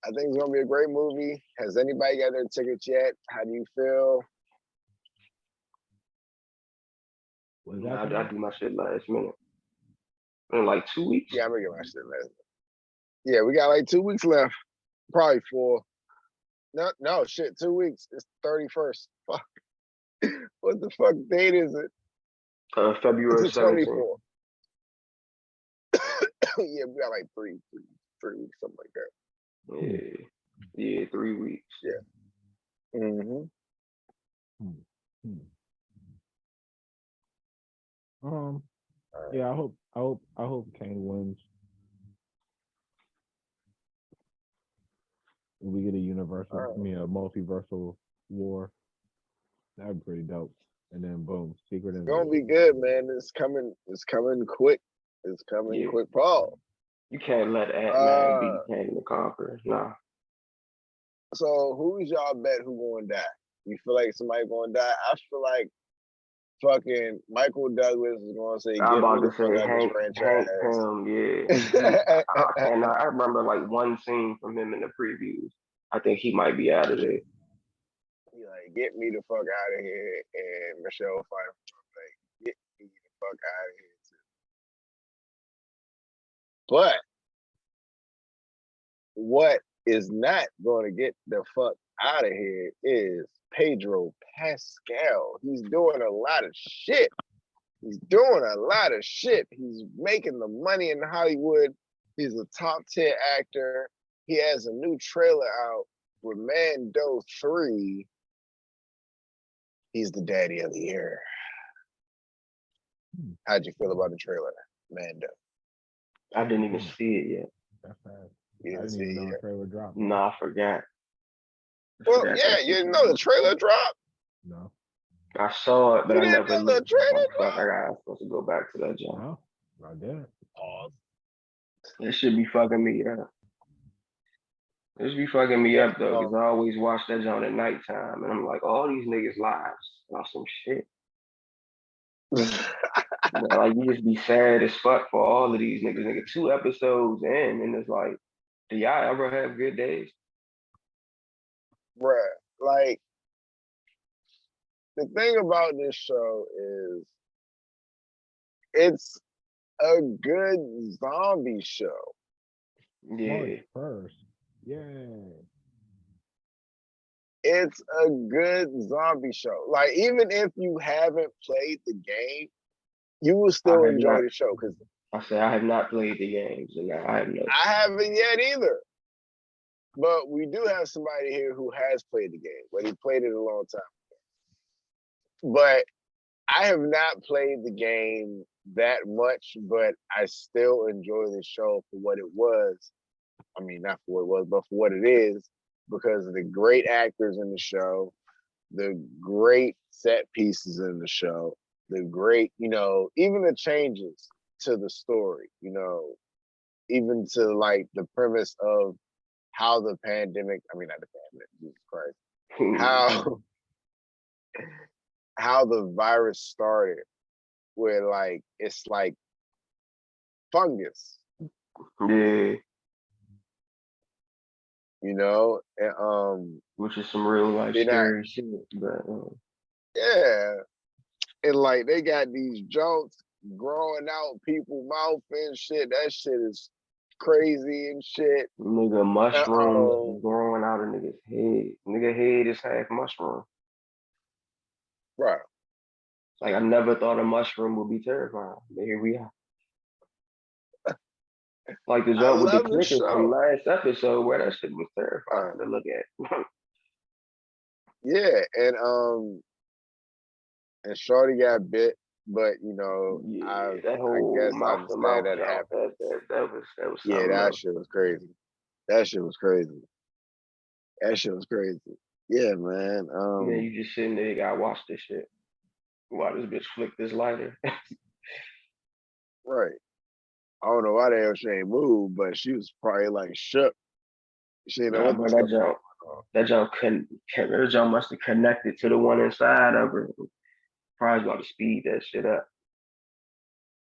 I think it's gonna be a great movie. Has anybody got their tickets yet? How do you feel? What is Nah, that? I do my shit last minute. In like 2 weeks. Yeah, I'm gonna get my shit last. Yeah, we got like 2 weeks left. Probably 4. No, shit, 2 weeks. It's 31st. Fuck. What the fuck date is it? February It's the 17th. 24th. Yeah, we got like three weeks, something like that. Yeah, 3 weeks. Yeah. Mm-hmm. Yeah, I hope Kane wins. We get a universal, a multiversal war. That'd be pretty dope. And then boom, secret. It's gonna be good, man. It's coming quick. It's coming quick, Paul. You can't let Ant-Man beat Kang the Conqueror. Nah. So who's y'all bet who gonna die? You feel like somebody gonna die? I feel like fucking Michael Douglas is gonna say, I'm "Get about me to the fuck say out of this franchise." yeah. And I remember like one scene from him in the previews. I think he might be out of there. He like, "Get me the fuck out of here," and Michelle Pfeiffer like, "Get me the fuck out of here too." But what is not going to get the fuck out of here is Pedro Pascal. He's doing a lot of shit. He's making the money in Hollywood. He's a top tier actor. He has a new trailer out with Mando 3. He's the daddy of the year. How'd you feel about the trailer, Mando? I didn't even see it yet. That's fast. You didn't I didn't see even it know the yet? trailer dropped. No, I forgot. Well, yeah, you didn't know the trailer dropped? No. I saw it, but You I didn't never know the looked. trailer Like, fuck, dropped? I got supposed to go back to that job. No, I didn't. Pause. It should be fucking me up. It should be fucking me up though, because I always watch that joint at nighttime, and I'm like, all these niggas lives about some shit. Like you just be sad as fuck for all of these niggas. Nigga, 2 episodes in, and it's like, do y'all ever have good days? Bruh, like, the thing about this show is it's a good zombie show. Yeah. First. Yeah. It's a good zombie show. Like, even if you haven't played the game, you will still have enjoy not. the show because I say I have not played the games, and I have no. I haven't yet either. But we do have somebody here who has played the game, but he played it a long time ago. But I have not played the game that much, but I still enjoy the show for what it was. I mean, not for what it was, but for what it is, because of the great actors in the show, the great set pieces in the show, the great, even the changes to the story, even to like the premise of how the pandemic, I mean, not the pandemic, Jesus Christ, how the virus started, where like, it's like fungus, Yeah. and Which is some real life scary shit, but yeah, and like they got these jokes growing out people's mouth and shit. That shit is crazy and shit. nigga mushrooms growing out of nigga's head. Nigga head is half mushroom. Right. Like I never thought a mushroom would be terrifying, but here we are. Like the joke with the clickers from last episode where that shit was terrifying to look at. Yeah, and Shorty got bit, but I guess I understand that happened. That was Yeah, that shit was crazy. That shit was crazy. Yeah, man. Yeah, you just sitting there, you gotta watch this shit. While this bitch flick this lighter. Right. I don't know why the hell she ain't moved, but she was probably like shook. She didn't know what the fuck. That jump must have connected to the one inside of her. Probably about to speed that shit up.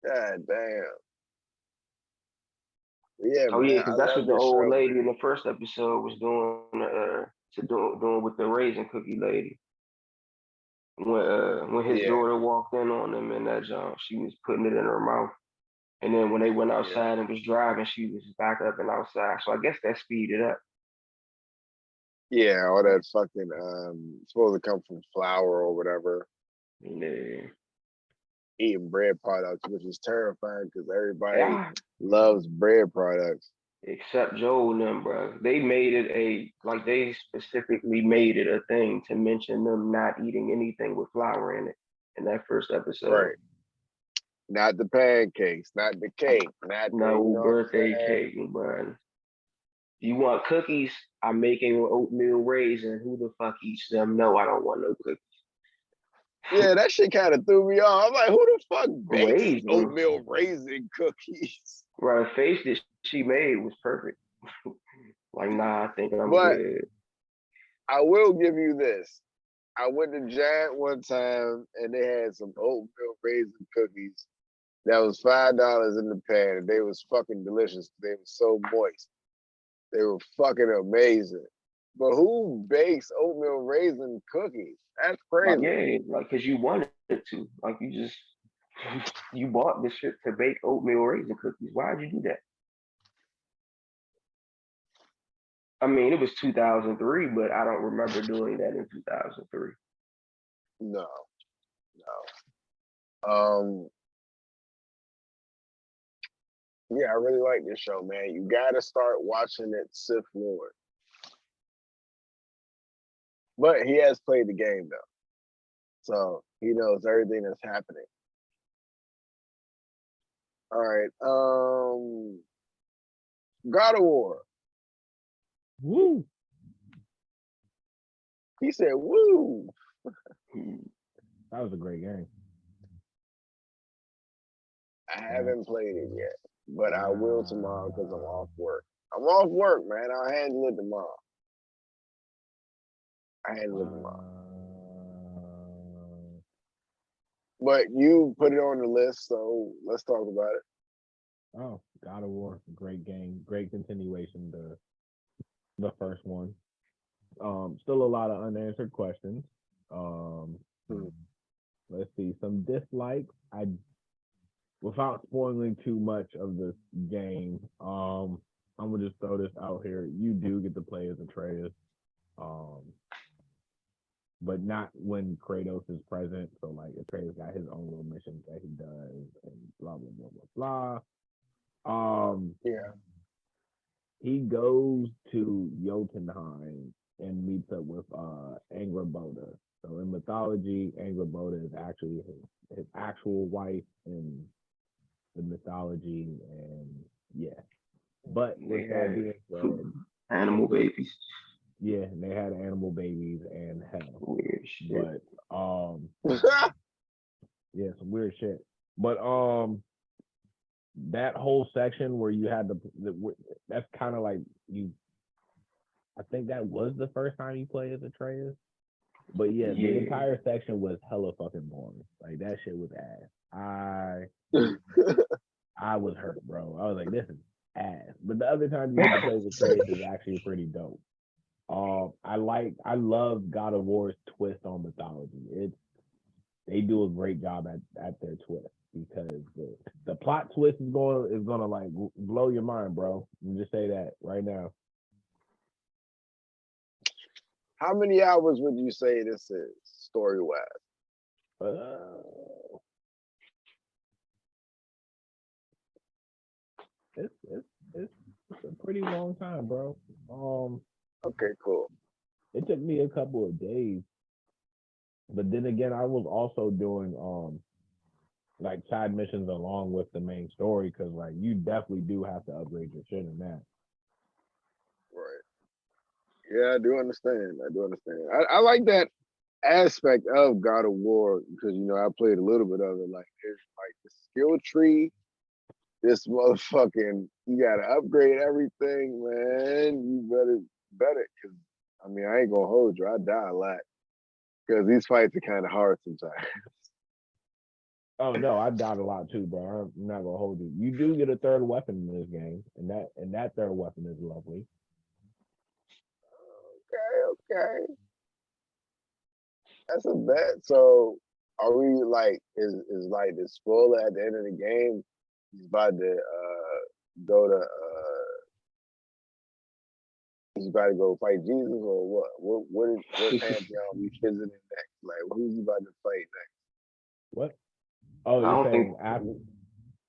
God damn. Yeah, oh man, yeah, because that's what the old lady man. in the first episode was doing with the raisin cookie lady. When his daughter walked in on him in that jump, she was putting it in her mouth. And then when they went outside and was driving, she was back up and outside. So I guess that speeded up. Yeah, all that fucking supposed to come from flour or whatever. Yeah. Eating bread products, which is terrifying because everybody loves bread products. Except Joel and them, bro. They made it they specifically made it a thing to mention them not eating anything with flour in it in that first episode. Right. Not the pancakes, not the cake, not no birthday cake, bro. You want cookies? I'm making oatmeal raisin. Who the fuck eats them? No, I don't want no cookies. Yeah, that shit kind of threw me off. I'm like, who the fuck bakes Raisin? oatmeal raisin cookies? Right, the face that she made was perfect. Like, nah, I think I'm good. I will give you this. I went to Giant one time and they had some oatmeal raisin cookies that was $5 in the pan, and they was fucking delicious. They were so moist. They were fucking amazing. But who bakes oatmeal raisin cookies? That's crazy. Like because you wanted to. Like you bought this shit to bake oatmeal raisin cookies. Why'd you do that? I mean, it was 2003, but I don't remember doing that in 2003. No. Yeah, I really like this show, man. You gotta start watching it, Sith Lord. But he has played the game though, so he knows everything that's happening. All right, God of War. Woo. He said, "Woo." That was a great game. I haven't played it yet, but I will tomorrow because I'm off work. I'm off work, man. I'll handle it tomorrow. But you put it on the list, so let's talk about it. Oh, God of War, great game, great continuation. The first one. Still a lot of unanswered questions. Let's see, some dislikes. without spoiling too much of this game, I'm gonna just throw this out here. You do get to play as Atreus, but not when Kratos is present. So like Atreus got his own little missions that he does and blah blah blah blah blah. Yeah. He goes to Jotunheim and meets up with Angrboda. So in mythology, Angrboda is actually his actual wife in the mythology, and yeah. But with that being said, animal babies. Yeah, and they had animal babies and hell. Weird shit. But yeah, some weird shit. But that whole section where you had that's kind of like you. I think that was the first time you played as Atreus. But yeah, the entire section was hella fucking boring. Like that shit was ass. I was hurt, bro. I was like, this is ass. But the other time you get to play as Atreus is actually pretty dope. I love God of War's twist on mythology. They do a great job at their twist, because the plot twist is gonna like blow your mind, bro. You just say that right now. How many hours would you say this is story wise? It's a pretty long time, bro. Okay, cool. It took me a couple of days, but then again, I was also doing like side missions along with the main story, because like you definitely do have to upgrade your shit in that. Right. Yeah, I do understand. I like that aspect of God of War, because I played a little bit of it. Like there's like the skill tree. This motherfucking, you gotta upgrade everything, man. You better, because I mean, I ain't gonna hold you. I die a lot because these fights are kind of hard sometimes. Oh no, I died a lot too, bro. I'm not gonna hold you. You do get a third weapon in this game, and that third weapon is lovely. Okay. That's a bet. So are we like, is like the spoiler at the end of the game? He's about to go to he's about to go fight Jesus, or what? What pantheon we visiting next? Like who's he about to fight next? What? Oh,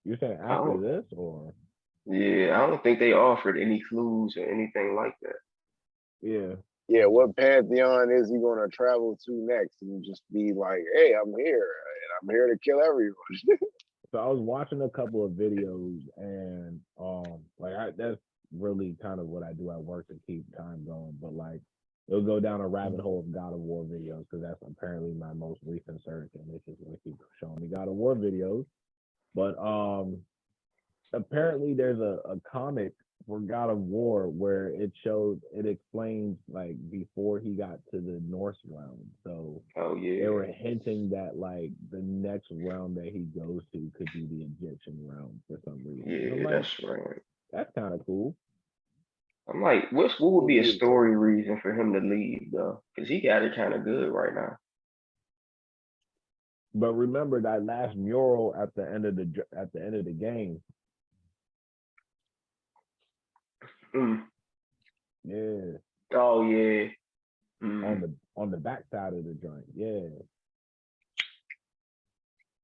you're saying after this, or? Yeah, I don't think they offered any clues or anything like that. Yeah. Yeah, what pantheon is he gonna travel to next, and just be like, "Hey, I'm here, and I'm here to kill everyone." So I was watching a couple of videos, and that's really kind of what I do at work to keep time going. But like, it'll go down a rabbit hole of God of War videos, because that's apparently my most recent search, and it's just gonna keep showing me God of War videos. But apparently there's a comic for God of War where it explains like before he got to the Norse realm. So they were hinting that like the next realm that he goes to could be the Egyptian realm for some reason. Yeah, that's right. That's kind of cool. I'm like, what would be a story reason for him to leave though? Because he got it kind of good right now. But remember that last mural at the end of the game. Yeah. Oh yeah. On the back side of the joint, yeah.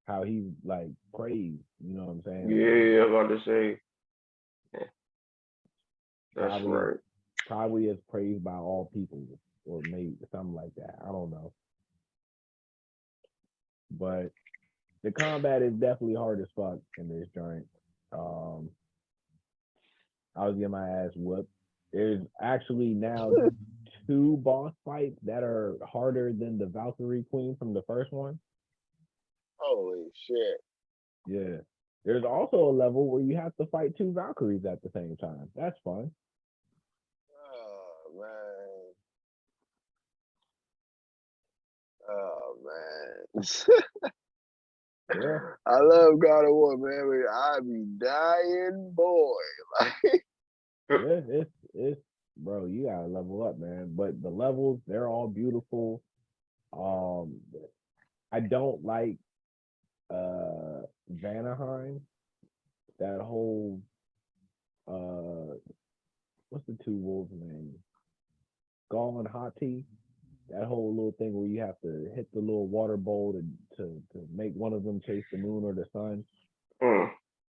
How he like praised, you know what I'm saying? Yeah, I'm about to say. Yeah. That's right. Probably is praised by all people, or maybe something like that. I don't know. But the combat is definitely hard as fuck in this joint. I was getting my ass whooped. There's actually now 2 boss fights that are harder than the Valkyrie Queen from the first one. Holy shit. Yeah. There's also a level where you have to fight 2 Valkyries at the same time. That's fun. Oh man. Yeah. I love God of War, man. I be dying, boy. Like, yeah, it's bro, you gotta level up, man. But the levels, they're all beautiful. I don't like Vanaheim, that whole what's the two wolves' name? Gall and Hati. That whole little thing where you have to hit the little water bowl to make one of them chase the moon or the sun,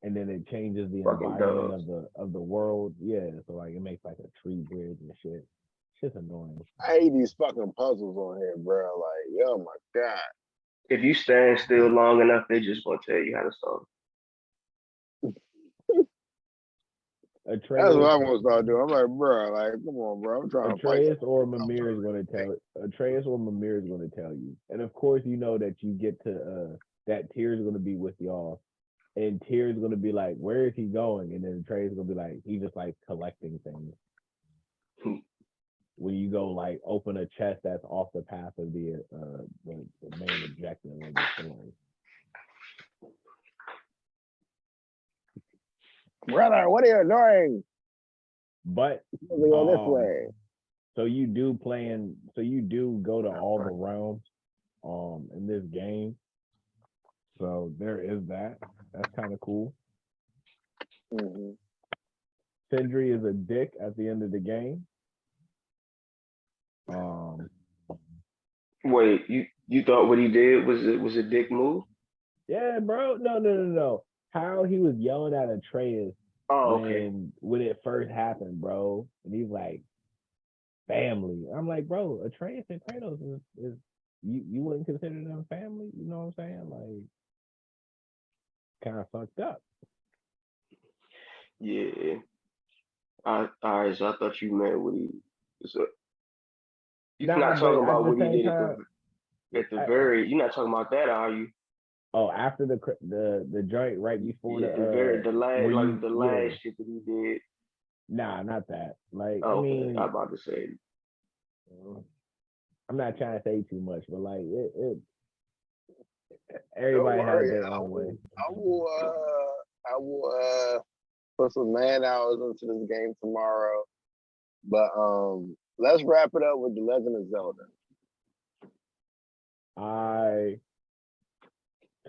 and then it changes the environment of the world. Yeah, so like it makes like a tree bridge and shit. Shit's annoying. I hate these fucking puzzles on here, bro. Like, oh my god. If you stand still long enough, they just gonna tell you how to solve That's what I'm gonna start doing. I'm like, bro, like, come on, bro. I'm trying to fight. Atreus or Mimir is going to tell Atreus or Mimir is going to tell you, and of course you know that you get to that Tyr's going to be with y'all, and Tyr's going to be like, where is he going? And then Atreus is going to be like, he's just like collecting things. When you go like open a chest that's off the path of the main objective of the story. Brother, what are you doing? But We go this way. So you do go to all the realms in this game. So there is that. That's kind of cool. Mm-hmm. Sindri is a dick at the end of the game. Wait, you thought what he did was a dick move? Yeah, bro. No. How he was yelling at Atreus when it first happened, bro. And he's like, family. I'm like, bro, Atreus and Kratos is you wouldn't consider them family? You know what I'm saying? Like, kind of fucked up. Yeah. So I thought you meant what he. So you're not talking about what he did at the very. You're not talking about that, are you? Oh, after the joint right before the last shit that he did. Nah, not that. Like, I mean, I'm about to say. I'm not trying to say too much, but like it everybody has their own way. I will put some man hours into this game tomorrow. But let's wrap it up with The Legend of Zelda. I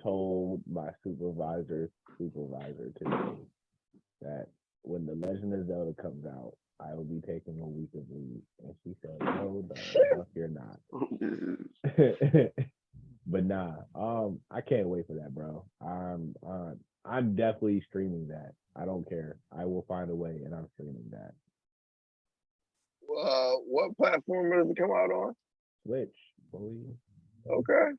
told my supervisor today that when The Legend of Zelda comes out, I will be taking a week of leave. And she said, no, you're not. But nah, I can't wait for that, bro. I'm definitely streaming that. I don't care. I will find a way, and I'm streaming that. What platform does it come out on? Switch, boy. Okay.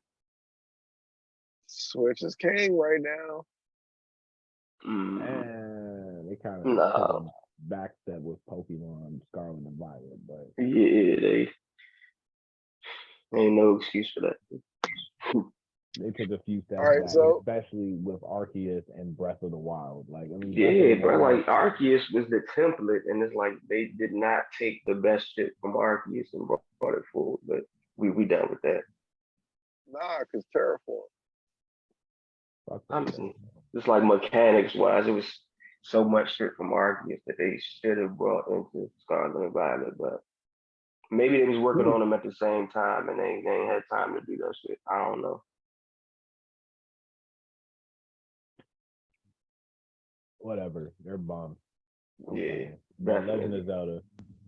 Switch is king right now. And they kind of backstep with Pokemon Scarlet and Violet, but yeah, they ain't no excuse for that. They took a few steps back, especially with Arceus and Breath of the Wild. Like, I mean, yeah, bro. Like Arceus was the template, and it's like they did not take the best shit from Arceus and brought it forward. But we done with that. Nah, cause Terraform. I mean, just like mechanics wise, it was so much shit from Arceus that they should have brought into Scarlet and Violet, but maybe they was working on them at the same time, and they ain't had time to do that shit. I don't know. Whatever, they're bummed. Yeah, but Legend of Zelda,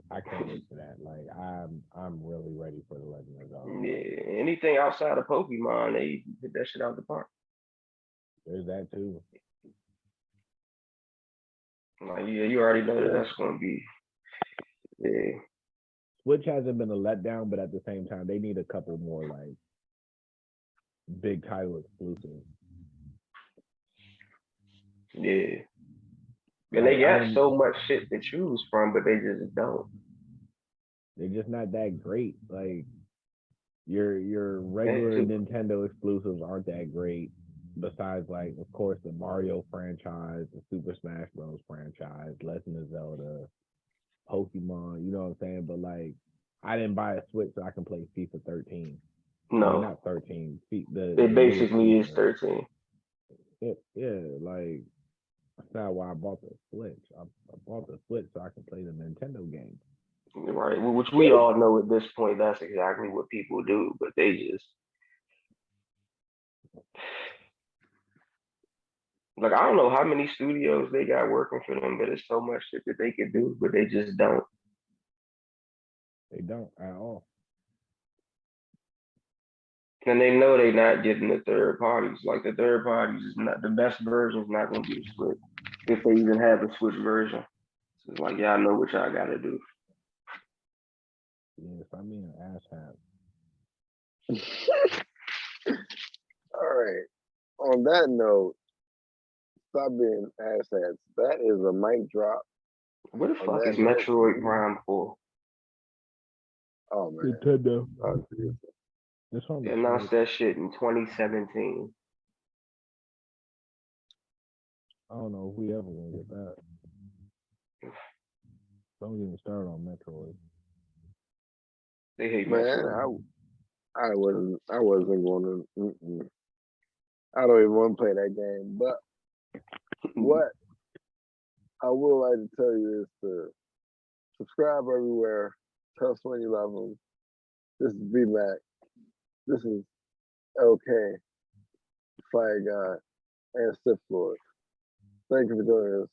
I can't wait for that. Like, I'm really ready for the Legend of Zelda. Yeah, anything outside of Pokemon, they hit that shit out the park. There's that too. Like, yeah, you already know that's gonna be. Yeah. Switch hasn't been a letdown, but at the same time, they need a couple more like big title exclusives. Yeah. And they got so much shit to choose from, but they just don't. They're just not that great. Like your regular Nintendo exclusives aren't that great. Besides, like, of course, the Mario franchise, the Super Smash Bros. Franchise, Legend of Zelda, Pokemon, you know what I'm saying? But like, I didn't buy a Switch so I can play FIFA 13. No, I mean, not 13. It basically is 13. Yeah, like, that's not why I bought the Switch. I bought the Switch so I can play the Nintendo games. Right, which we all know at this point that's exactly what people do, but they just Like I don't know how many studios they got working for them, but it's so much shit that they could do, but they just don't. They don't at all. And they know they're not getting the third parties. Like the third parties is not the best version is not gonna be the Switch. If they even have a Switch version. So it's like y'all know what y'all gotta do. Yeah, if I'm being an asshat. All right. On that note, stop being asshats. That is a mic drop. What the On fuck that is note- Metroid Prime 4? Oh man. Nintendo. Oh, geez. This one They announced that shit in 2017. I don't know if we ever gonna get that. Don't even start on Metroid. They hate Man, Metroid. I wasn't going to. I don't even want to play that game. But what I would like to tell you is to subscribe everywhere. Tell us when you love them. This is B-Mac. This is LK, Fire God, and Sith Lord. Thank you for joining us.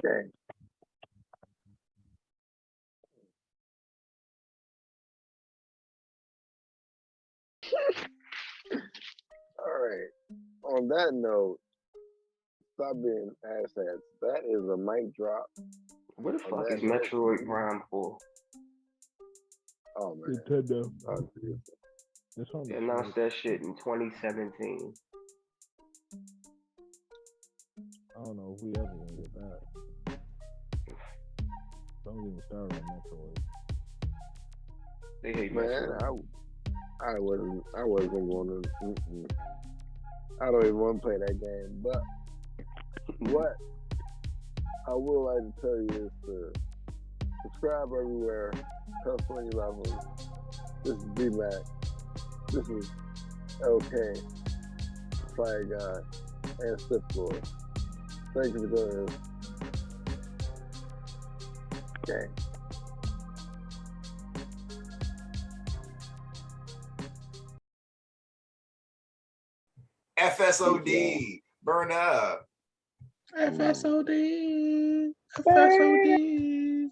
Gang. All right. On that note, stop being asshats. That is a mic drop. What the On fuck that is note- Metroid Prime 4? Oh man. Nintendo. Oh, geez. This one. They announced that shit in 2017. I don't know if we ever gonna get that. Don't even start on Metroid. They hate Man, Metroid. I wasn't going to. I don't even want to play that game. But what I would like to tell you is to subscribe everywhere. Tell us when you love them. This is B-Mac. This is LK, Fire God, and Sith Lord. Thank you for joining us. Gang. FSOD, burn up. FSOD. FSOD.